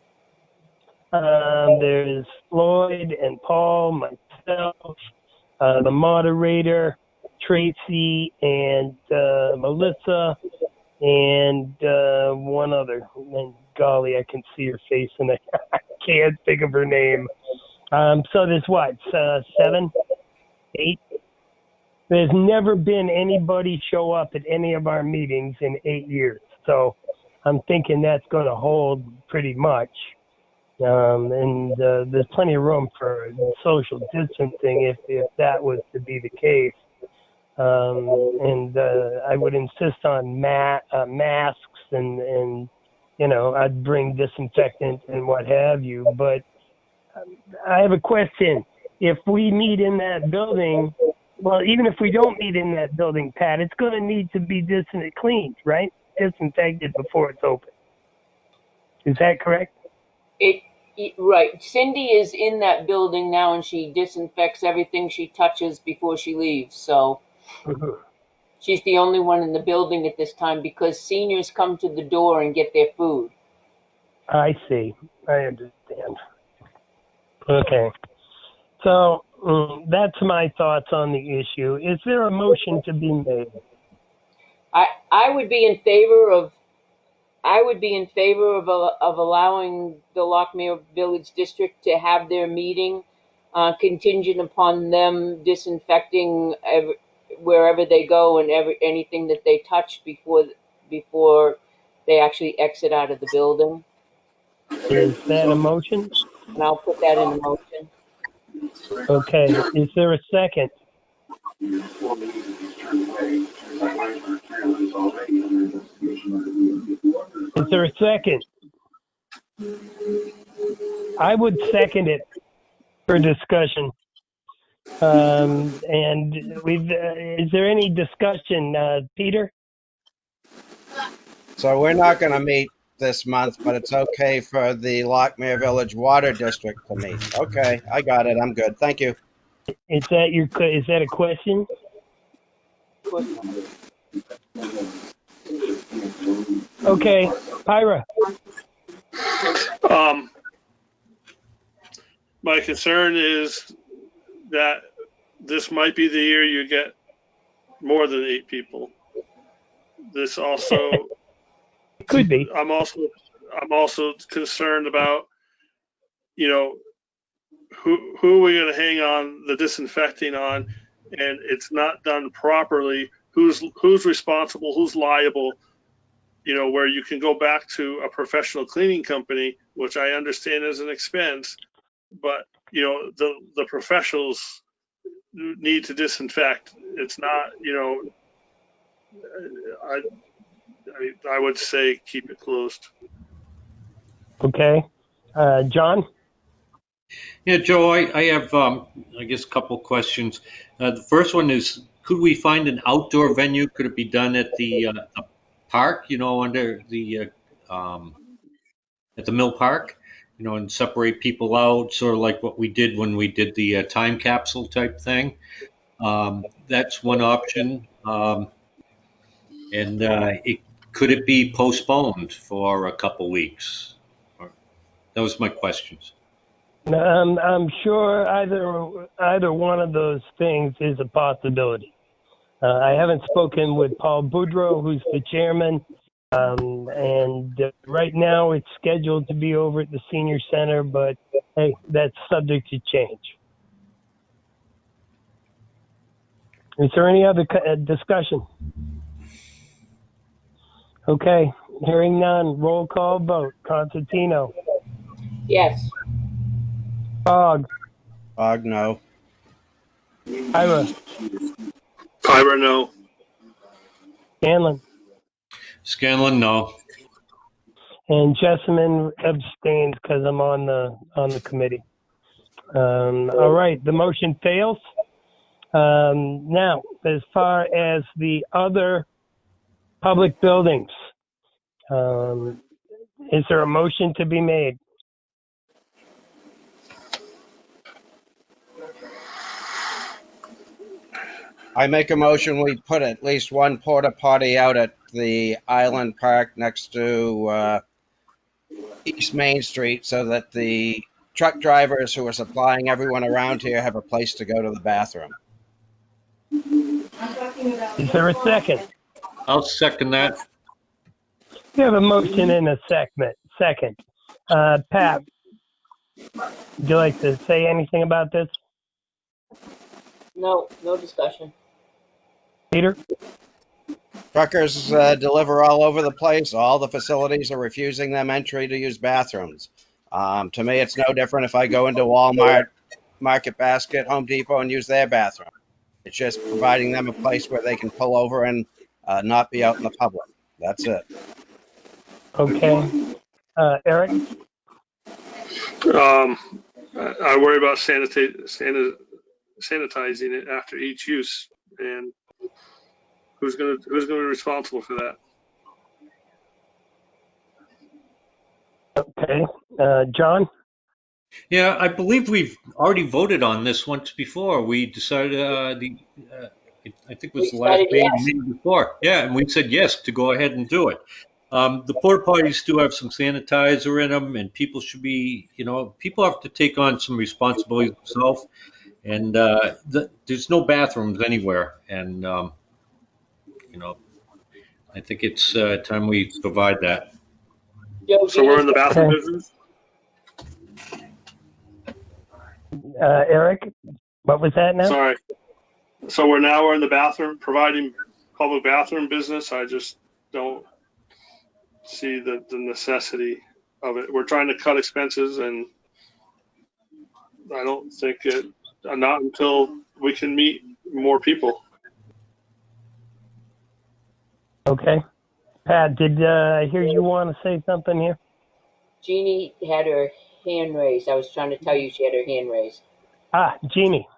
There's Floyd and Paul, myself, the moderator, Tracy, and Melissa, and one other. And golly, I can see her face, and I can't think of her name. So there's what, 7, 8? There's never been anybody show up at any of our meetings in 8 years. So I'm thinking that's going to hold pretty much. And there's plenty of room for social distancing if that was to be the case. And I would insist on masks and I'd bring disinfectant and what have you. But I have a question. If we meet in that building, well, even if we don't meet in that building, Pat, it's going to need to be cleaned, right? Disinfected before it's open. Is that correct? Right. Cindy is in that building now, and she disinfects everything she touches before she leaves. So she's the only one in the building at this time because seniors come to the door and get their food. I see. I understand. Okay. So that's my thoughts on the issue. Is there a motion to be made? I would be in favor of allowing the Lockmere Village District to have their meeting contingent upon them disinfecting wherever they go and anything that they touch before they actually exit out of the building. Is that a motion? And I'll put that in the motion. Okay. Is there a second? Is there a second? I would second it for discussion. And is there any discussion, Peter? So we're not going to meet this month, but it's okay for the Lockmere Village Water District to meet. Okay, I got it. I'm good. Thank you. Is that a question? Of course not. Okay, Pyra. My concern is that this might be the year you get more than 8 people. This also Could be. I'm also concerned about, you know, who are we going to hang on the disinfecting on, and it's not done properly. Who's responsible? Who's liable? You know, where you can go back to a professional cleaning company, which I understand is an expense, but you know, the professionals need to disinfect. It's not, you know, I would say keep it closed. Okay. John? Yeah, Joe, I have, I guess, a couple questions. The first one is, could we find an outdoor venue? Could it be done at the park, you know, at the Mill Park, you know, and separate people out, sort of like what we did when we did the time capsule type thing? That's one option. And could it be postponed for a couple weeks? That was my questions. I'm sure either one of those things is a possibility. I haven't spoken with Paul Boudreau, who's the chairman, and right now it's scheduled to be over at the senior center, but hey, that's subject to change. Is there any other discussion? Okay, hearing none, roll call vote. Constantino. Yes. Fogg. Fogg, no. Ira. Ira, no. Scanlon. Scanlon, no. And Jessamine abstains because I'm on the committee. All right, the motion fails. Now, as far as the other public buildings, is there a motion to be made? I make a motion we put at least one porta potty out at the Island Park next to East Main Street so that the truck drivers who are supplying everyone around here have a place to go to the bathroom. Is there a second? I'll second that. We have a motion and a second. Pat, would you like to say anything about this? No discussion. Peter? Truckers deliver all over the place. All the facilities are refusing them entry to use bathrooms. To me, it's no different if I go into Walmart, Market Basket, Home Depot, and use their bathroom. It's just providing them a place where they can pull over and not be out in the public. That's it. Okay. Eric? I worry about sanitizing it after each use, and who's gonna be responsible for that? Okay. John? Yeah, I believe we've already voted on this once before. We decided I think it was We the last decided yes. meeting before. Yeah, and we said yes to go ahead and do it. The porta potties do have some sanitizer in them, and people should be, you know, people have to take on some responsibility themselves. And there's no bathrooms anywhere, and you know, I think it's time we provide that. Joe, So we're in the bathroom Okay. business. Eric, what was that now? Sorry. So we're in the bathroom, providing public bathroom business. I just don't see the necessity of it. We're trying to cut expenses, and I don't think not until we can meet more people. Okay. Pat, did I hear you want to say something here? Jeannie had her hand raised. I was trying to tell you she had her hand raised. Jeannie.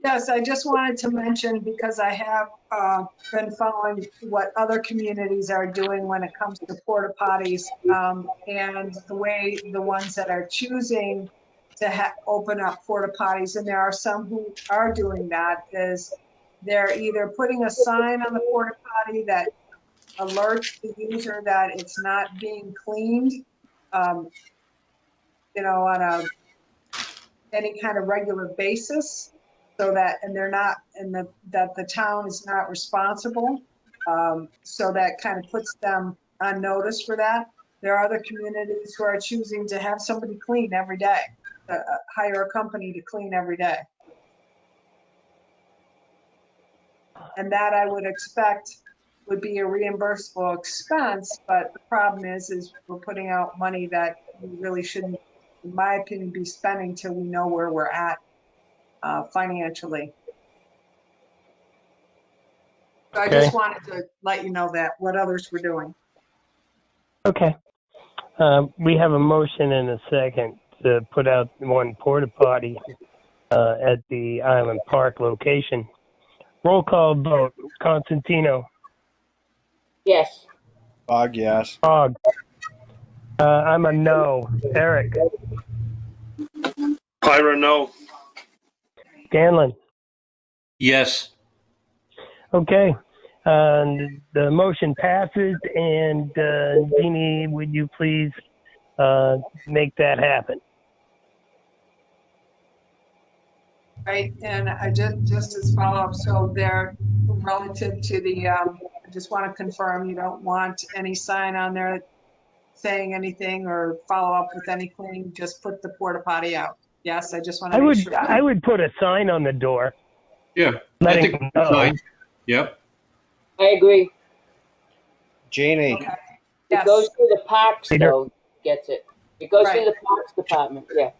Yes, I just wanted to mention, because I have been following what other communities are doing when it comes to porta potties, and the way the ones that are choosing to open up porta potties, and there are some who are doing that, is they're either putting a sign on the porta potty that alerts the user that it's not being cleaned, on any kind of regular basis, so that, and they're not, that the town is not responsible. So that kind of puts them on notice for that. There are other communities who are choosing to have somebody clean every day, hire a company to clean every day. And that I would expect would be a reimbursable expense, but the problem is we're putting out money that we really shouldn't, in my opinion, be spending till we know where we're at financially. So I just wanted to let you know that, what others were doing. Okay. We have a motion and a second to put out one porta potty at the Island Park location. Roll call vote. Constantino. Yes. Bog, yes. Bog. I'm a no. Eric. Pyra, no. Scanlon. Yes. Okay. The motion passes, and Jeannie, would you please make that happen? Right, and I just as follow-up, so they're relative to the, I just want to confirm you don't want any sign on there saying anything or follow up with anything, just put the porta potty out. Yes, I just want to make sure. I would put a sign on the door. Yeah. I think that's fine. Yep. I agree. Jeannie, Okay. It Yes. goes to the parks, Peter. though, gets it. It goes Right. to the parks department, yeah.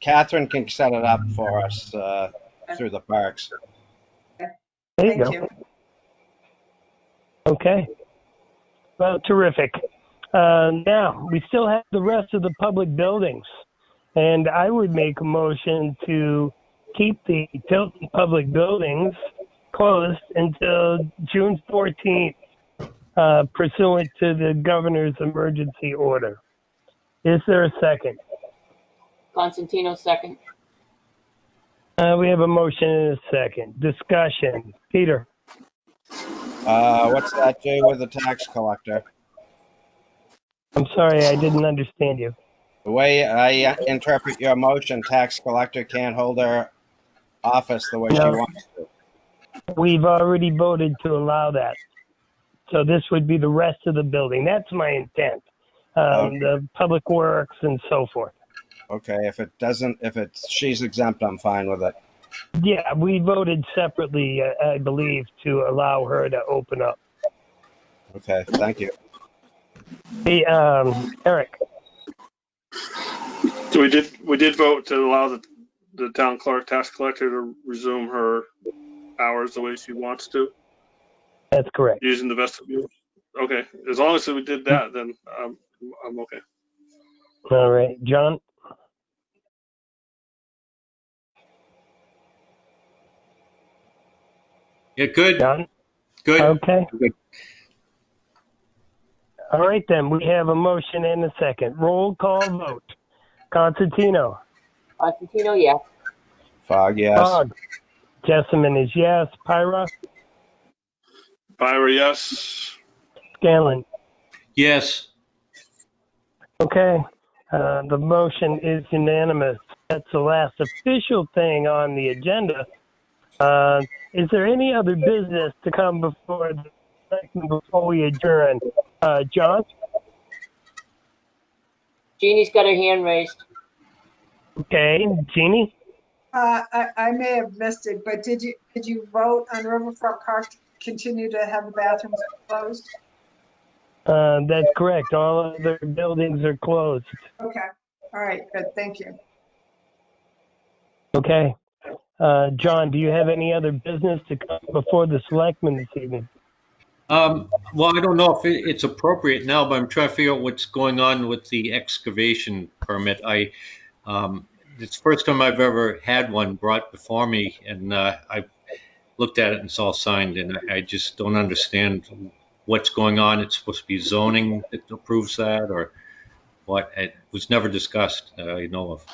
Catherine can set it up for us through the parks. There you Thank go. you. Okay. Well, terrific. Now, we still have the rest of the public buildings. And I would make a motion to keep the Tilton public buildings closed until June 14th, pursuant to the governor's emergency order. Is there a second? Constantino, second. We have a motion and a second. Discussion. Peter. What's that do with the tax collector? I'm sorry, I didn't understand you. The way I interpret your motion, tax collector can't hold her office the way she wants to. We've already voted to allow that. So this would be the rest of the building. That's my intent. The public works and so forth. Okay, if she's exempt, I'm fine with it. Yeah, we voted separately, I believe, to allow her to open up. Okay, thank you. Hey, Eric. So we did vote to allow the town clerk, tax collector, to resume her hours the way she wants to, That's correct. using the vestibule. Okay, as long as we did that, then I'm okay. All right, John. Yeah, good. John. Good. Okay. Good. All right, then. We have a motion and a second. Roll call vote. Constantino. Constantino, yes. Fog, yes. Fogg. Jessamine is yes. Pyra. Pyra, yes. Scanlon. Yes. Okay. The motion is unanimous. That's the last official thing on the agenda. Is there any other business to come before we adjourn? John? Jeannie's got her hand raised. Okay. Jeannie? I may have missed it, but did you vote on Riverfront Park to continue to have the bathrooms closed? That's correct. All other buildings are closed. Okay, all right, good, thank you. Okay. John, do you have any other business to come before the selectmen this evening? Well, I don't know if it's appropriate now, but I'm trying to figure out what's going on with the excavation permit. It's the first time I've ever had one brought before me, and I looked at it and it's all signed, and I just don't understand what's going on. It's supposed to be zoning that approves that, or what? It was never discussed that I know of.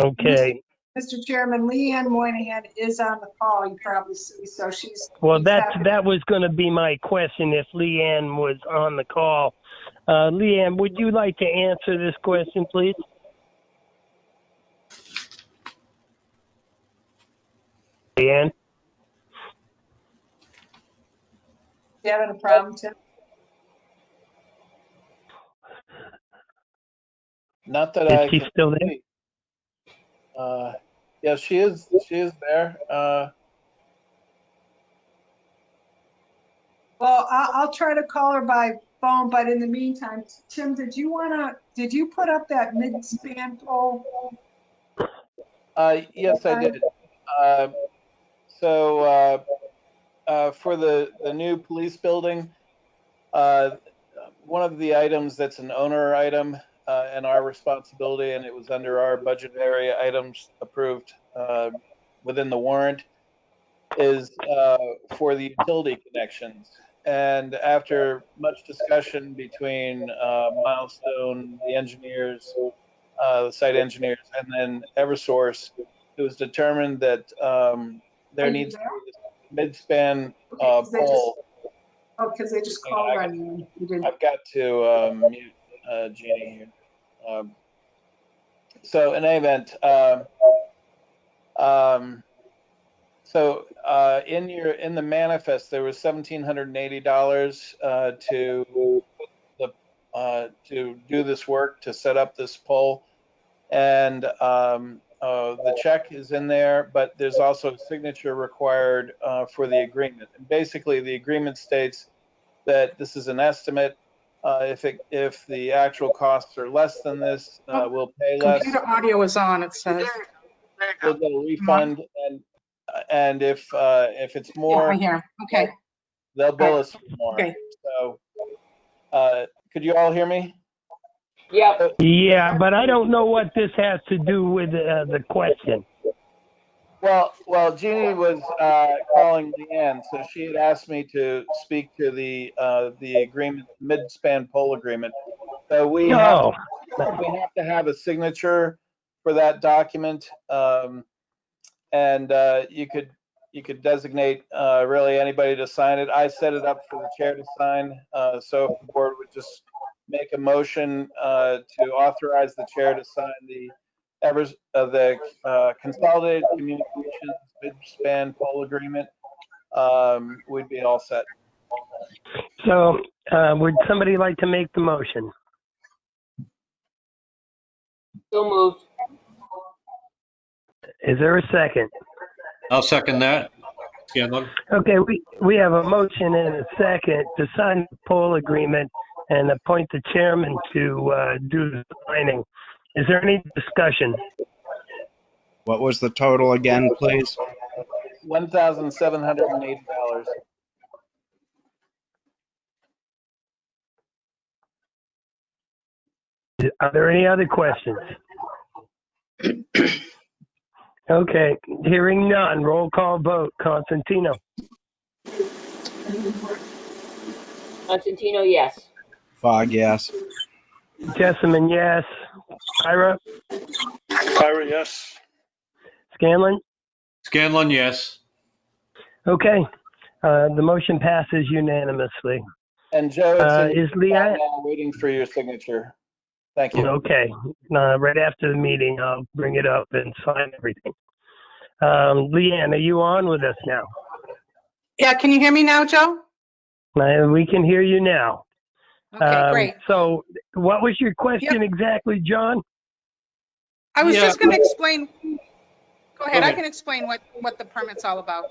Okay. Mr. Chairman, Leanne Moynihan is on the call, you probably see, so she's. Well, that was going to be my question if Leanne was on the call. Leanne, would you like to answer this question, please? Leanne? You having a problem, Tim? Not that Is I she can still there? see. Yeah, she is there. Well, I'll try to call her by phone, but in the meantime, Tim, did you put up that mid-span poll? Yes, I did. So for the new police building, one of the items that's an owner item and our responsibility, and it was under our budget area items approved within the warrant, is for the utility connections. And after much discussion between Milestone, the engineers, the site engineers, and then Eversource, it was determined that there needs to be this mid-span pole. Oh, because they just called on you. You didn't. I've got to mute Jeannie here. So in any event, so in the manifest, there was $1,780 to do this work, to set up this pole, and the check is in there, but there's also a signature required for the agreement. And basically, the agreement states that this is an estimate. If the actual costs are less than this, we'll pay less. Computer audio is on, it says. We'll get a refund, and if it's Yeah, more, I hear him. Okay. they'll bill us for more. Okay. So, could you all hear me? Yep. Yeah, but I don't know what this has to do with the question. Well, Jeannie was calling Leanne, so she had asked me to speak to the agreement, mid-span pole agreement. So we have to have a signature for that document, and you could designate really anybody to sign it. I set it up for the chair to sign. So if the board would just make a motion to authorize the chair to sign the Consolidated Communications Mid-Span Pole Agreement, we'd be all set. So would somebody like to make the motion? So moved. Is there a second? I'll second that. Scanlon? Okay, we have a motion and a second to sign the poll agreement and appoint the chairman to do the signing. Is there any discussion? What was the total again, please? $1,780. Are there any other questions? Okay, hearing none, roll call vote. Constantino. Constantino, yes. Fogg, yes. Jessamine, yes. Ira? Ira, yes. Scanlon? Scanlon, yes. Okay, the motion passes unanimously. And Joe, it's Is Leanne? waiting for your signature. Thank you. Okay, right after the meeting, I'll bring it up and sign everything. Leanne, are you on with us now? Yeah, can you hear me now, Joe? We can hear you now. Okay, great. So what was your question exactly, John? I was Yeah. just going to explain. Go ahead. I ahead. can explain what the permit's all about.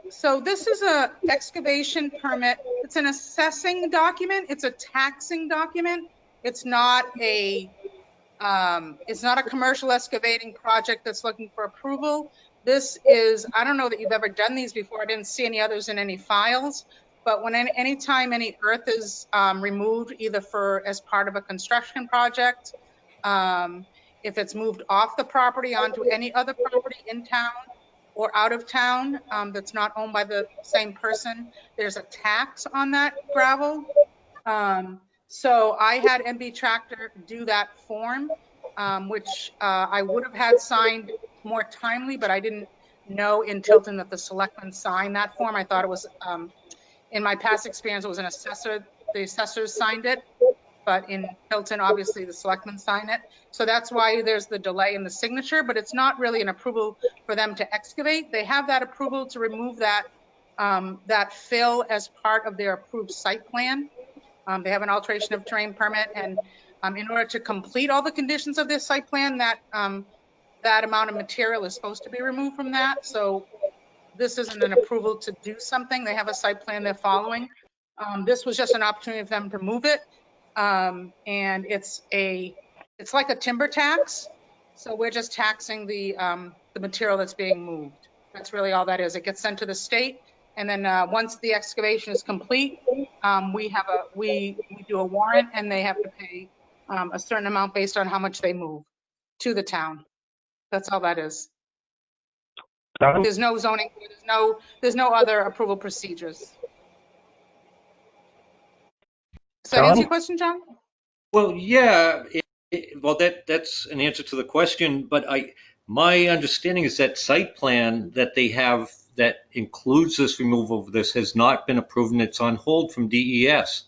So this is a excavation permit. It's an assessing document. It's a taxing document. It's not a commercial excavating project that's looking for approval. This is, I don't know that you've ever done these before. I didn't see any others in any files, but when anytime any earth is removed, either as part of a construction project, if it's moved off the property onto any other property in town or out of town that's not owned by the same person, there's a tax on that gravel. So I had MB Tractor do that form, which I would have had signed more timely, but I didn't know in Tilton that the selectmen signed that form. I thought it was, in my past experience, it was an assessor. The assessors signed it, but in Tilton, obviously the selectmen sign it. So that's why there's the delay in the signature, but it's not really an approval for them to excavate. They have that approval to remove that, that fill as part of their approved site plan. They have an alteration of terrain permit, and in order to complete all the conditions of this site plan, that that amount of material is supposed to be removed from that. So this isn't an approval to do something. They have a site plan they're following. This was just an opportunity for them to move it, and it's like a timber tax. So we're just taxing the material that's being moved. That's really all that is. It gets sent to the state, and then once the excavation is complete, we do a warrant, and they have to pay a certain amount based on how much they move to the town. That's all that is. John? There's no zoning. There's no other approval procedures. Does that answer your question, John? Well, yeah. Well, that's an answer to the question, but my understanding is that site plan that they have that includes this removal of this has not been approved, and it's on hold from DES.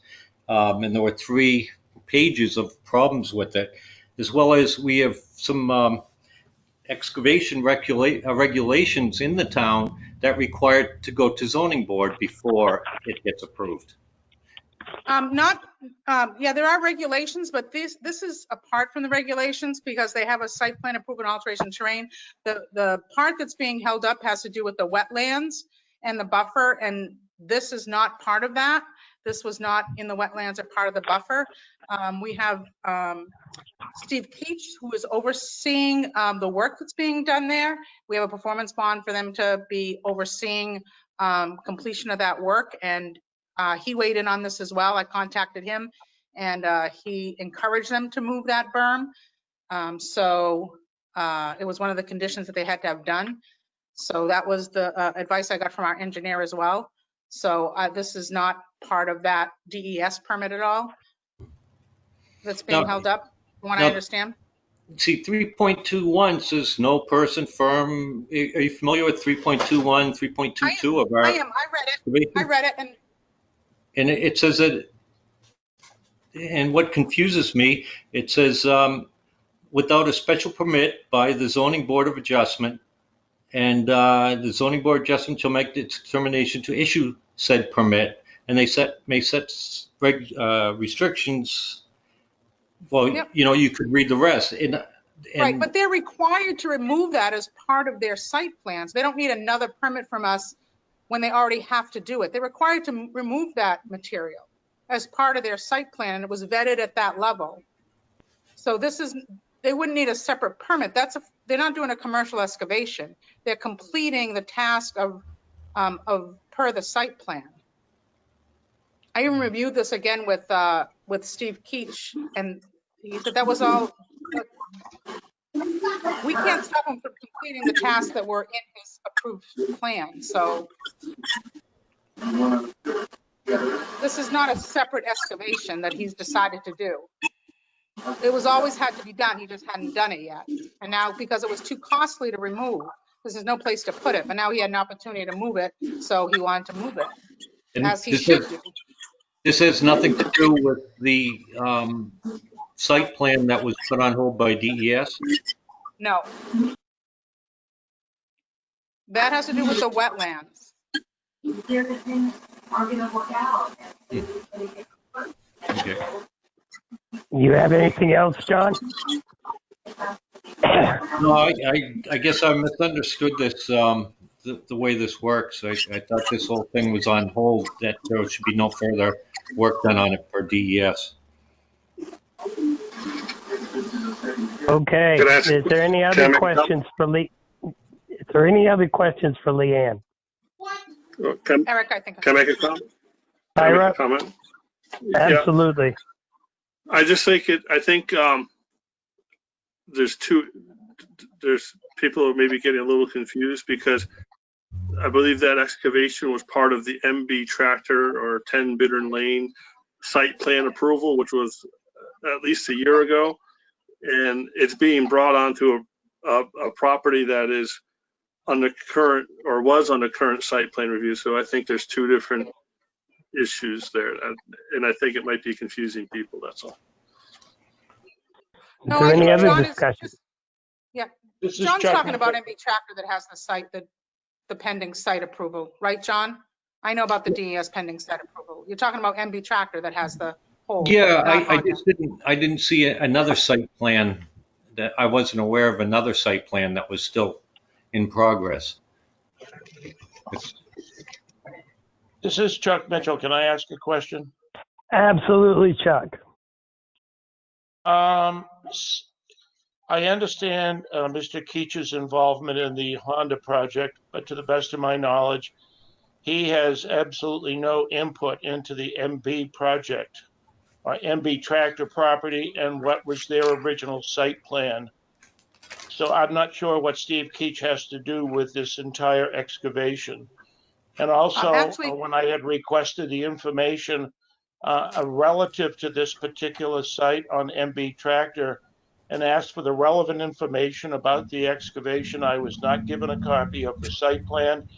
And there were 3 pages of problems with it, as well as we have some excavation regulations in the town that require to go to zoning board before it gets approved. Yeah, there are regulations, but this is apart from the regulations because they have a site plan approval and alteration terrain. The part that's being held up has to do with the wetlands and the buffer, and this is not part of that. This was not in the wetlands or part of the buffer. We have Steve Keach, who is overseeing the work that's being done there. We have a performance bond for them to be overseeing completion of that work, and he weighed in on this as well. I contacted him, and he encouraged them to move that berm. It was one of the conditions that they had to have done. So that was the advice I got from our engineer as well. So this is not part of that DES permit at all that's being held up, from what I understand. See, 3.21 says no person, firm. Are you familiar with 3.21, 3.22 of our? I am. I read it, and it says that. And what confuses me, it says without a special permit by the zoning board of adjustment, and the zoning board adjustment shall make its determination to issue said permit, and they may set restrictions. Well, Yep. You could read the rest. Right, but they're required to remove that as part of their site plans. They don't need another permit from us when they already have to do it. They're required to remove that material as part of their site plan, and it was vetted at that level. So they wouldn't need a separate permit. They're not doing a commercial excavation. They're completing the task of per the site plan. I even reviewed this again with Steve Keach, and he said that was all. We can't stop him from completing the tasks that were in his approved plan. So this is not a separate excavation that he's decided to do. It was always had to be done. He just hadn't done it yet. And now because it was too costly to remove, because there's no place to put it, but now he had an opportunity to move it. So he wanted to move it, as he should do. This has nothing to do with the site plan that was put on hold by DES? No. That has to do with the wetlands. Okay. You have anything else, John? No, I guess I misunderstood this, the way this works. I thought this whole thing was on hold, that there should be no further work done on it for DES. Okay. Can I ask- Is there any can I other make a questions for Lee? Is there any other questions for Leanne? Can, Eric, I think. can I make a comment? Can I make Ira? a comment? Yeah, Absolutely. I just think there's people who may be getting a little confused because I believe that excavation was part of the MB Tractor or 10 Bittern Lane site plan approval, which was at least a year ago. And it's being brought onto a property that is under current or was under current site plan review. So I think there's two different issues there. And I think it might be confusing people, that's all. Is there any other John discussion? This is John's Chuck talking about Mitchell. MB Tractor that has the site, the pending site approval, right, John? I know about the DES pending site approval. You're talking about MB Tractor that has the whole. Yeah, not I Honda. just didn't see another site plan, that I wasn't aware of another site plan that was still in progress. This is Chuck Mitchell. Can I ask a question? Absolutely, Chuck. I understand Mr. Keach's involvement in the Honda project, but to the best of my knowledge, he has absolutely no input into the MB project or MB Tractor property and what was their original site plan. So I'm not sure what Steve Keach has to do with this entire excavation. And also, when I had requested the information relative to this particular site on MB Tractor and asked for the relevant information about the excavation, I was not given a copy of the site plan.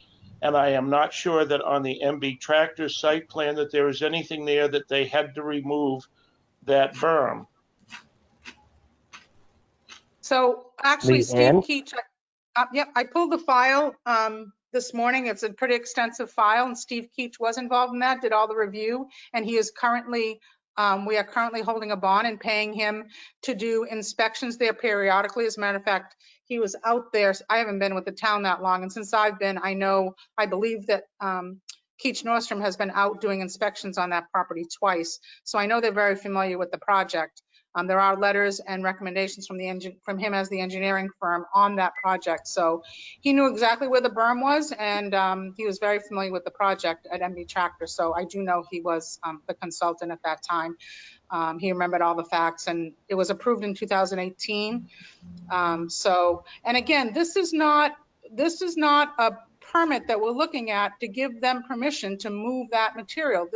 And I am not sure that on the MB Tractor site plan that there is anything there that they had to remove that berm. So actually, Steve Leanne? Keach, yep, I pulled the file this morning. It's a pretty extensive file, and Steve Keach was involved in that, did all the review, and he is currently, we are currently holding a bond and paying him to do inspections there periodically. As a matter of fact, he was out there. I haven't been with the town that long, and since I've been, I believe that Keach Nordstrom has been out doing inspections on that property twice. So I know they're very familiar with the project. There are letters and recommendations from him as the engineering firm on that project. So he knew exactly where the berm was, and he was very familiar with the project at MB Tractor. So I do know he was the consultant at that time. He remembered all the facts, and it was approved in 2018. And again, this is not a permit that we're looking at to give them permission to move that material.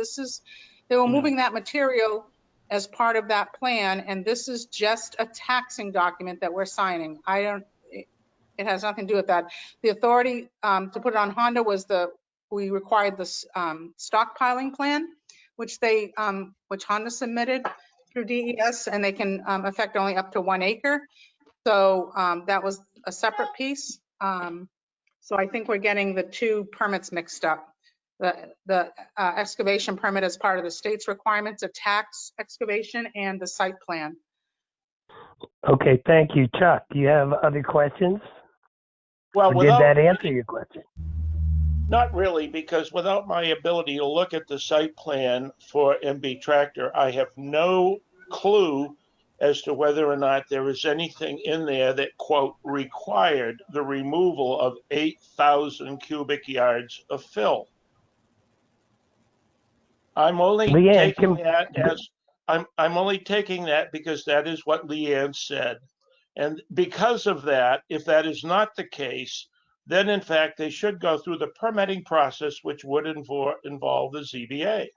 They were moving that material as part of that plan, and this is just a taxing document that we're signing. It has nothing to do with that. The authority to put it on Honda was we required the stockpiling plan, which Honda submitted through DES, and they can affect only up to 1 acre. So that was a separate piece. So I think we're getting the two permits mixed up. The excavation permit as part of the state's requirements, a tax excavation, and the site plan. Okay, thank you. Chuck, do you have other questions? Well, Or did that answer your question? Not really, because without my ability to look at the site plan for MB Tractor, I have no clue as to whether or not there is anything in there that, quote, required the removal of 8,000 cubic yards of fill. I'm only taking that because that is what Leanne said. And because of that, if that is not the case, then in fact they should go through the permitting process, which would involve the ZBA.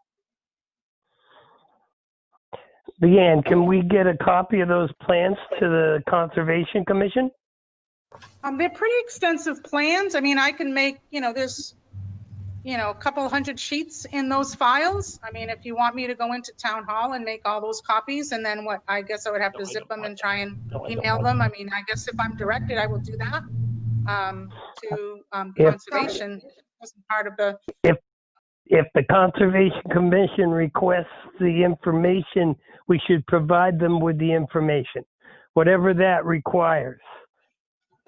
Leanne, can we get a copy of those plans to the Conservation Commission? They're pretty extensive plans. I mean, I can make, there's, a couple hundred sheets in those files. I mean, if you want me to go into town hall and make all those copies, and then I guess I would have to zip them and try and email them. I mean, I guess if I'm directed, I will do that to conservation. It wasn't part of the. If the Conservation Commission requests the information, we should provide them with the information, whatever that requires.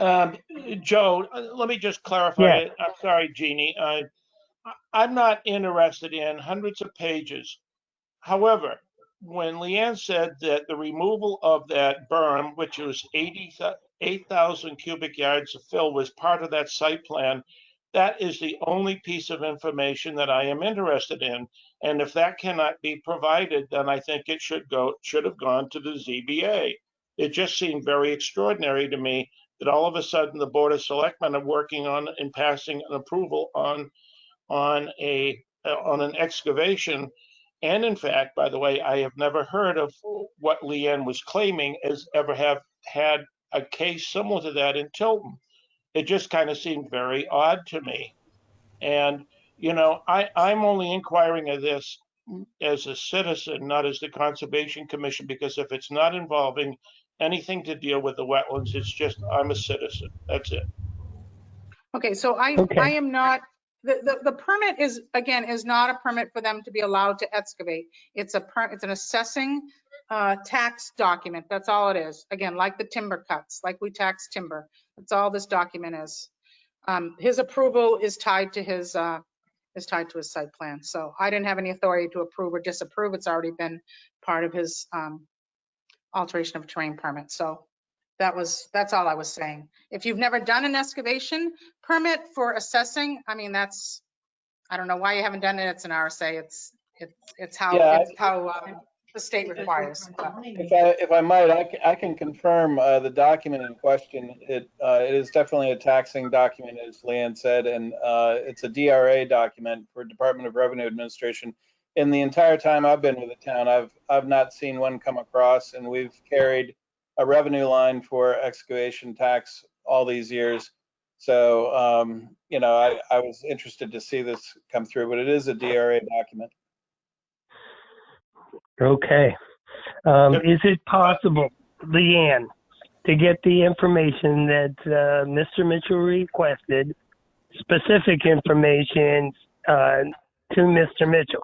Joe, let me just clarify Yes. it. I'm sorry, Jeannie. I'm not interested in hundreds of pages. However, when Leanne said that the removal of that berm, which was 8,000 cubic yards of fill, was part of that site plan, that is the only piece of information that I am interested in. And if that cannot be provided, then I think it should have gone to the ZBA. It just seemed very extraordinary to me that all of a sudden the Board of Selectmen are working on and passing an approval on an excavation. And in fact, by the way, I have never heard of what Leanne was claiming as ever have had a case similar to that in Tilton. It just kind of seemed very odd to me. And, I'm only inquiring of this as a citizen, not as the Conservation Commission, because if it's not involving anything to deal with the wetlands, it's just, I'm a citizen. That's it. Okay, so I Okay. am not, the permit is not a permit for them to be allowed to excavate. It's an assessing tax document. That's all it is. Again, like the timber cuts, like we tax timber. That's all this document is. His approval is tied to his site plan. So I didn't have any authority to approve or disapprove. It's already been part of his alteration of terrain permit. So that's all I was saying. If you've never done an excavation permit for assessing, I mean, I don't know why you haven't done it. It's an RSA. It's how Yeah, the state requires. if I might, I can confirm the document in question. It is definitely a taxing document, as Leanne said, and it's a DRA document for Department of Revenue Administration. In the entire time I've been with the town, I've not seen one come across, and we've carried a revenue line for excavation tax all these years. So, I was interested to see this come through, but it is a DRA document. Okay. Is it possible, Leanne, to get the information that Mr. Mitchell requested, specific information to Mr. Mitchell?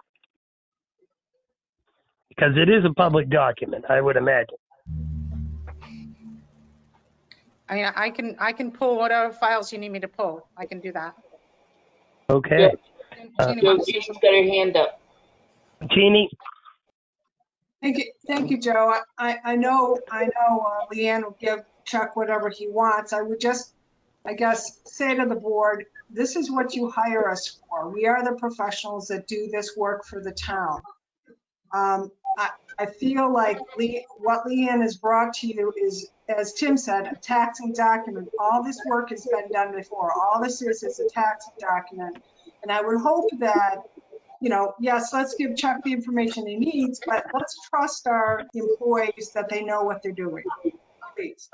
Because it is a public document, I would imagine. I mean, I can pull whatever files you need me to pull. I can do that. Okay. Jeannie Joe, wants to say Jean's something. got her hand up. Jeannie? Thank you, Joe. I know Leanne will give Chuck whatever he wants. I would just, I guess, say to the board, this is what you hire us for. We are the professionals that do this work for the town. I feel like what Leanne has brought to you is, as Tim said, a taxing document. All this work has been done before. All this is a taxing document. And I would hope that, yes, let's give Chuck the information he needs, but let's trust our employees that they know what they're doing. Please.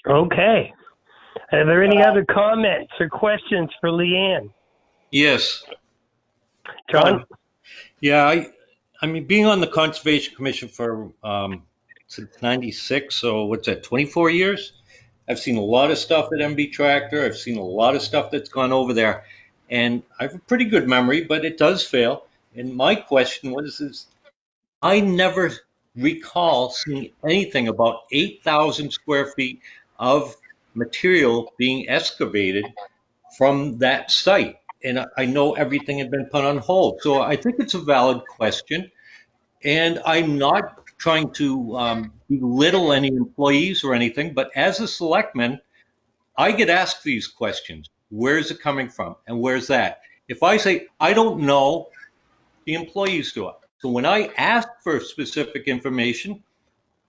Okay. Are there any other comments or questions for Leanne? Yes. John? Yeah, I mean, being on the Conservation Commission for since '96, so what's that, 24 years? I've seen a lot of stuff at MB Tractor. I've seen a lot of stuff that's gone over there, and I have a pretty good memory, but it does fail. And my question is I never recall seeing anything about 8,000 square feet of material being excavated from that site. And I know everything had been put on hold. So I think it's a valid question. And I'm not trying to belittle any employees or anything, but as a selectman, I get asked these questions. Where is it coming from? And where's that? If I say, I don't know, the employees do it. So when I ask for specific information,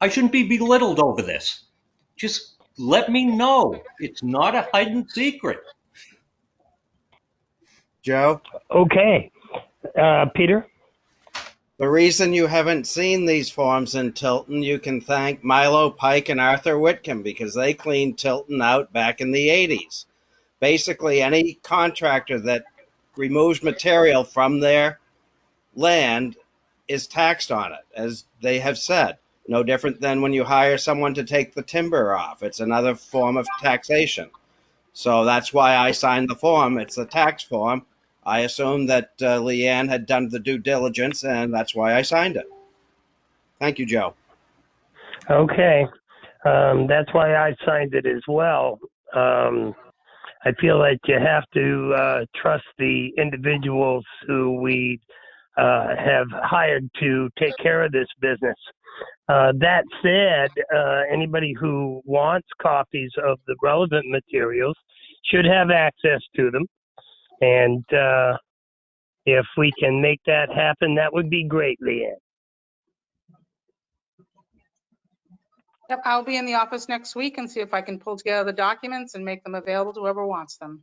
I shouldn't be belittled over this. Just let me know. It's not a hidden secret. Joe, Okay. Peter? the reason you haven't seen these forms in Tilton, you can thank Milo Pike and Arthur Whitcomb because they cleaned Tilton out back in the 80s. Basically, any contractor that removes material from their land is taxed on it, as they have said. No different than when you hire someone to take the timber off. It's another form of taxation. So that's why I signed the form. It's a tax form. I assumed that Leanne had done the due diligence, and that's why I signed it. Thank you, Joe. Okay. That's why I signed it as well. I feel that you have to trust the individuals who we have hired to take care of this business. That said, anybody who wants copies of the relevant materials should have access to them. And if we can make that happen, that would be great, Leanne. Yep, I'll be in the office next week and see if I can pull together the documents and make them available to whoever wants them.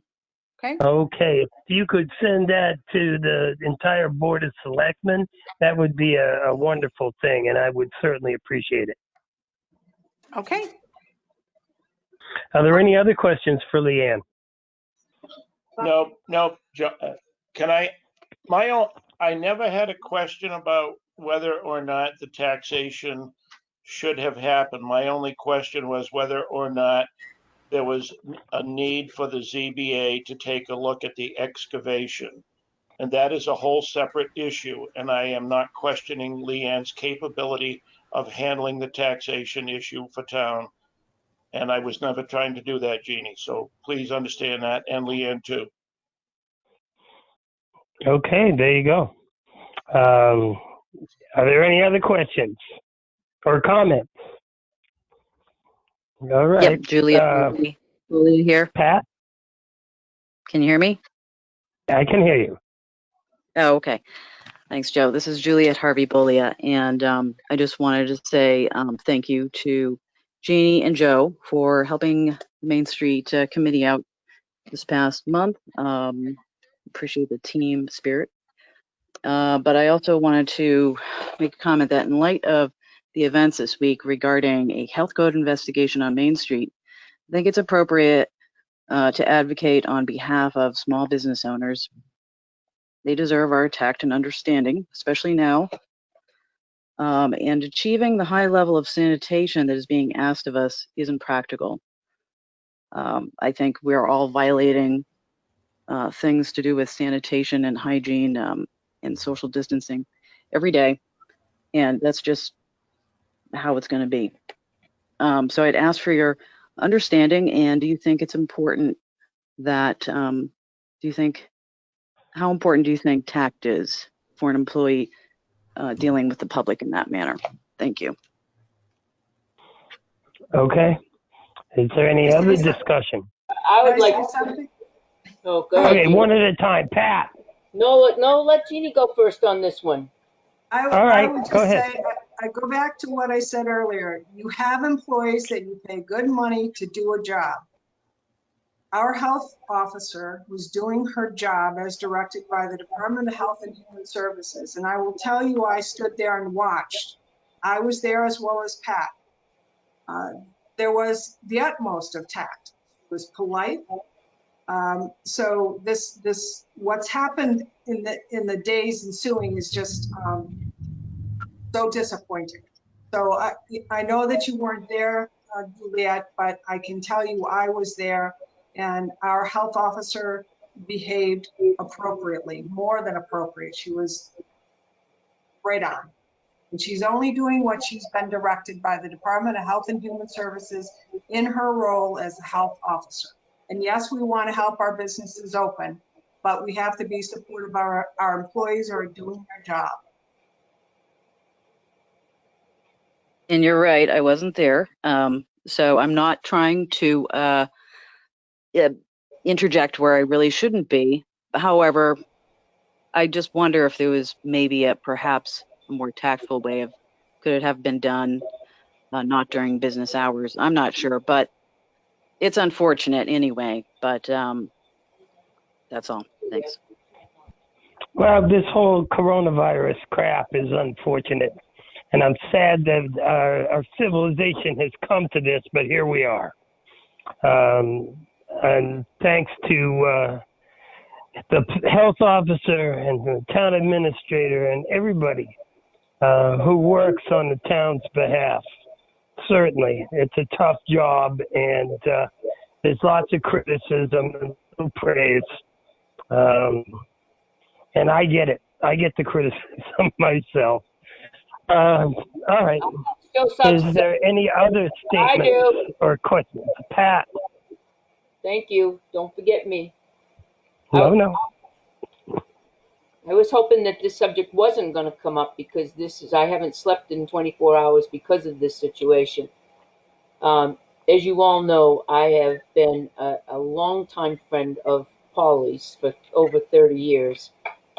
Okay? Okay, if you could send that to the entire Board of Selectmen, that would be a wonderful thing, and I would certainly appreciate it. Okay. Are there any other questions for Leanne? No, I never had a question about whether or not the taxation should have happened. My only question was whether or not there was a need for the ZBA to take a look at the excavation. And that is a whole separate issue. And I am not questioning Leanne's capability of handling the taxation issue for town. And I was never trying to do that, Jeannie. So please understand that, and Leanne too. Okay, there you go. Are there any other questions or comments? All right. Yep, Julia here. Pat, Can you hear me? I can hear you. Oh, okay. Thanks, Joe. This is Juliet Harvey Bolia, and I just wanted to say thank you to Jeannie and Joe for helping the Main Street Committee out this past month. Appreciate the team spirit. But I also wanted to make a comment that in light of the events this week regarding a health code investigation on Main Street, I think it's appropriate to advocate on behalf of small business owners. They deserve our tact and understanding, especially now. And achieving the high level of sanitation that is being asked of us isn't practical. I think we're all violating things to do with sanitation and hygiene and social distancing every day. And that's just how it's going to be. So I'd ask for your understanding. And do you think it's important that, how important do you think tact is for an employee dealing with the public in that manner? Thank you. Okay. Is there any other discussion? I would like. Something? Oh, go ahead. Okay, Jeannie. one at a time. Pat. No, let Jeannie go first on this one. All right, I would go just ahead. say, I go back to what I said earlier. You have employees that you pay good money to do a job. Our health officer was doing her job as directed by the Department of Health and Human Services. And I will tell you, I stood there and watched. I was there as well as Pat. There was the utmost of tact. It was polite. So this what's happened in the days ensuing is just so disappointing. So I know that you weren't there, Juliet, but I can tell you I was there, and our health officer behaved appropriately, more than appropriate. She was right on. And she's only doing what she's been directed by the Department of Health and Human Services in her role as a health officer. And yes, we want to help our businesses open, but we have to be supportive of our employees who are doing their job. And you're right, I wasn't there. So I'm not trying to interject where I really shouldn't be. However, I just wonder if there was maybe perhaps a more tactful way of, could it have been done not during business hours? I'm not sure, but it's unfortunate anyway. But that's all. Thanks. Well, this whole coronavirus crap is unfortunate. And I'm sad that our civilization has come to this, but here we are. And thanks to the health officer and the town administrator and everybody who works on the town's behalf. Certainly, it's a tough job, and there's lots of criticism and no praise. And I get it. I get the criticism myself. All right. Still Is sucks. there any other I statements do. or questions? Pat? Thank you. Don't forget me. I, No. I was hoping that this subject wasn't going to come up because I haven't slept in 24 hours because of this situation. As you all know, I have been a longtime friend of Polly's for over 30 years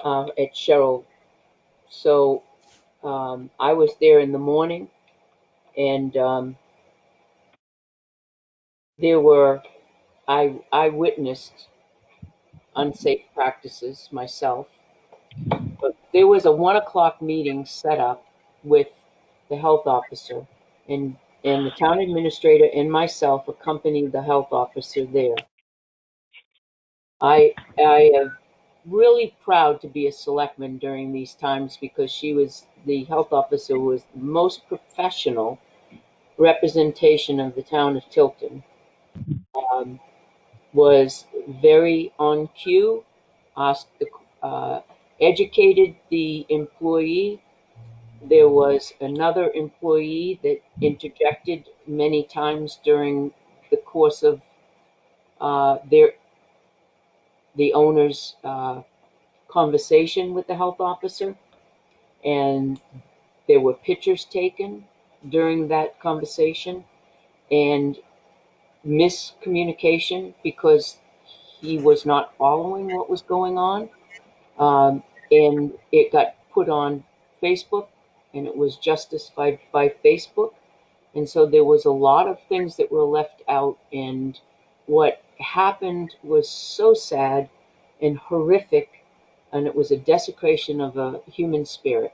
at Cheryl. So I was there in the morning, and I witnessed unsafe practices myself. But there was a 1 o'clock meeting set up with the health officer, and the town administrator and myself accompanied the health officer there. I am really proud to be a selectman during these times because the health officer was the most professional representation of the town of Tilton. Um, was very on cue, asked educated the employee. There was another employee that interjected many times during the course of the owner's conversation with the health officer, and there were pictures taken during that conversation, and miscommunication because he was not following what was going on. And it got put on Facebook, and it was justified by Facebook. And so there was a lot of things that were left out, and what happened was so sad and horrific, and it was a desecration of a human spirit,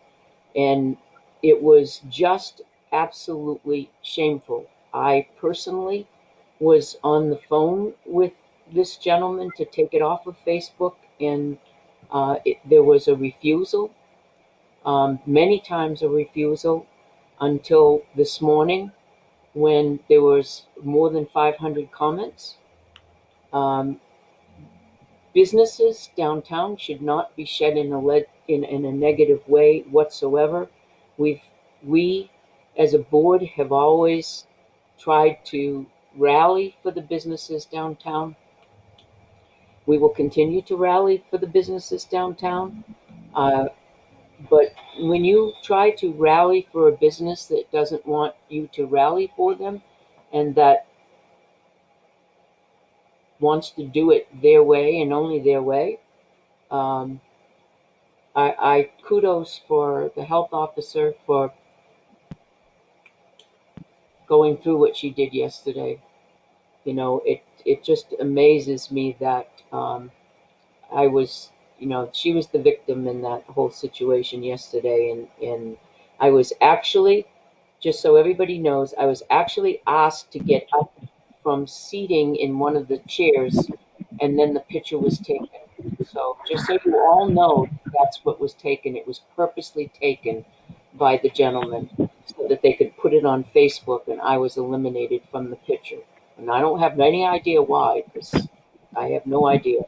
and it was just absolutely shameful. I personally was on the phone with this gentleman to take it off of Facebook, and there was a refusal, many times a refusal, until this morning when there was more than 500 comments. Um, Businesses downtown should not be shed in a negative way whatsoever. We as a board have always tried to rally for the businesses downtown. We will continue to rally for the businesses downtown. Uh, but when you try to rally for a business that doesn't want you to rally for them, and that wants to do it their way and only their way, um, I kudos for the health officer for going through what she did yesterday. It just amazes me that I was, she was the victim in that whole situation yesterday, and I was actually, just so everybody knows, I was actually asked to get up from seating in one of the chairs, and then the picture was taken. So just so you all know, that's what was taken. It was purposely taken by the gentleman so that they could put it on Facebook, and I was eliminated from the picture. And I don't have any idea why, because I have no idea,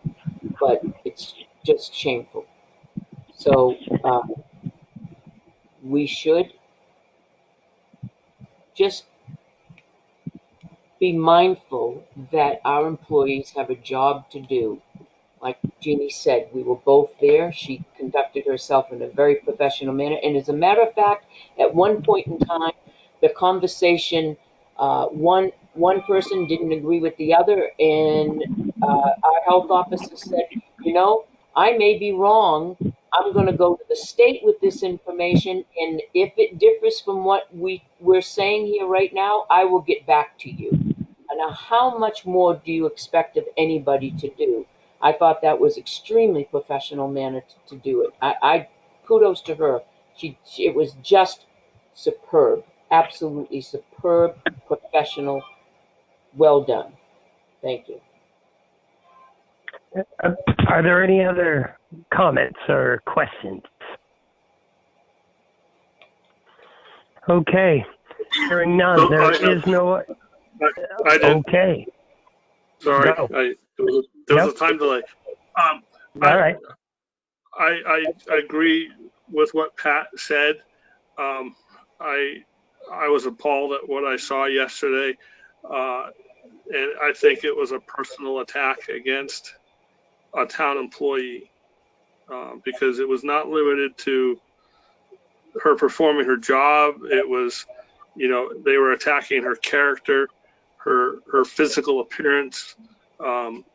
but it's just shameful. So we should just be mindful that our employees have a job to do. Like Jeannie said, we were both there. She conducted herself in a very professional manner. And as a matter of fact, at one point in time, the conversation, one person didn't agree with the other, and our health officer said, I may be wrong. I'm going to go to the state with this information, and if it differs from what we're saying here right now, I will get back to you. Now, how much more do you expect of anybody to do? I thought that was extremely professional manner to do it. I kudos to her. It was just superb, absolutely superb, professional, well done. Thank you. Are there any other comments or questions? Okay. Hearing none, So there is no. I did. Okay. Sorry, Go. there was a time delay. All right. I agree with what Pat said. I I was appalled at what I saw yesterday. And I think it was a personal attack against a town employee, because it was not limited to her performing her job. It was, they were attacking her character, her physical appearance, and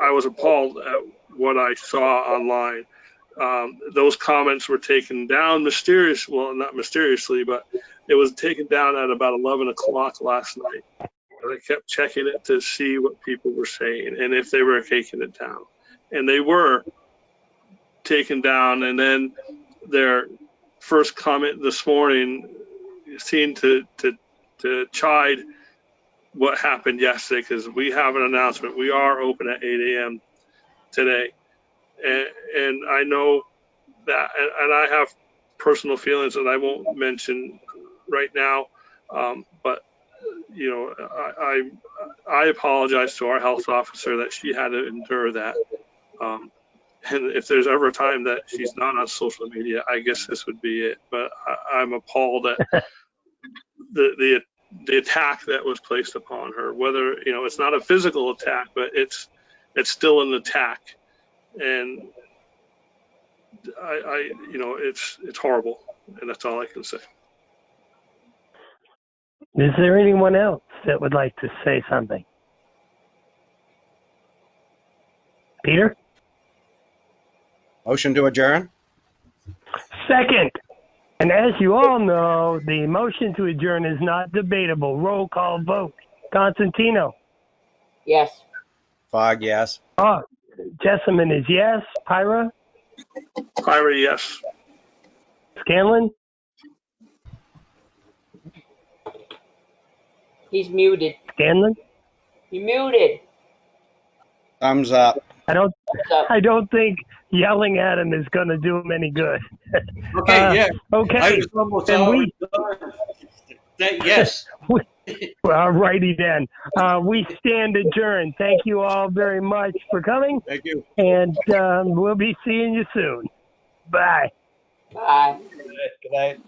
I was appalled at what I saw online. Those comments were taken down well, not mysteriously, but it was taken down at about 11 o'clock last night. And I kept checking it to see what people were saying and if they were taking it down. And they were taken down. And then their first comment this morning seemed to chide what happened yesterday, because we have an announcement. We are open at 8 a.m. today. And I know that, and I have personal feelings that I won't mention right now, but I apologize to our health officer that she had to endure that. And if there's ever a time that she's not on social media, I guess this would be it. But I'm appalled at the attack that was placed upon her. Whether it's not a physical attack, but it's still an attack, and it's horrible, and that's all I can say. Is there anyone else that would like to say something? Peter? Motion to adjourn? Second. And as you all know, the motion to adjourn is not debatable. Roll call vote. Constantino? Yes. Fogg, yes. Oh, Jessamine is yes. Pyra? Pyra, yes. Scanlon? He's muted. Scanlon? You're muted. Thumbs up. I don't think yelling at him is going to do him any good. Okay, yeah. Okay. I was almost And already done. Yes. All righty then. We stand adjourned. Thank you all very much for coming. Thank you. And we'll be seeing you soon. Bye. Bye. Good night.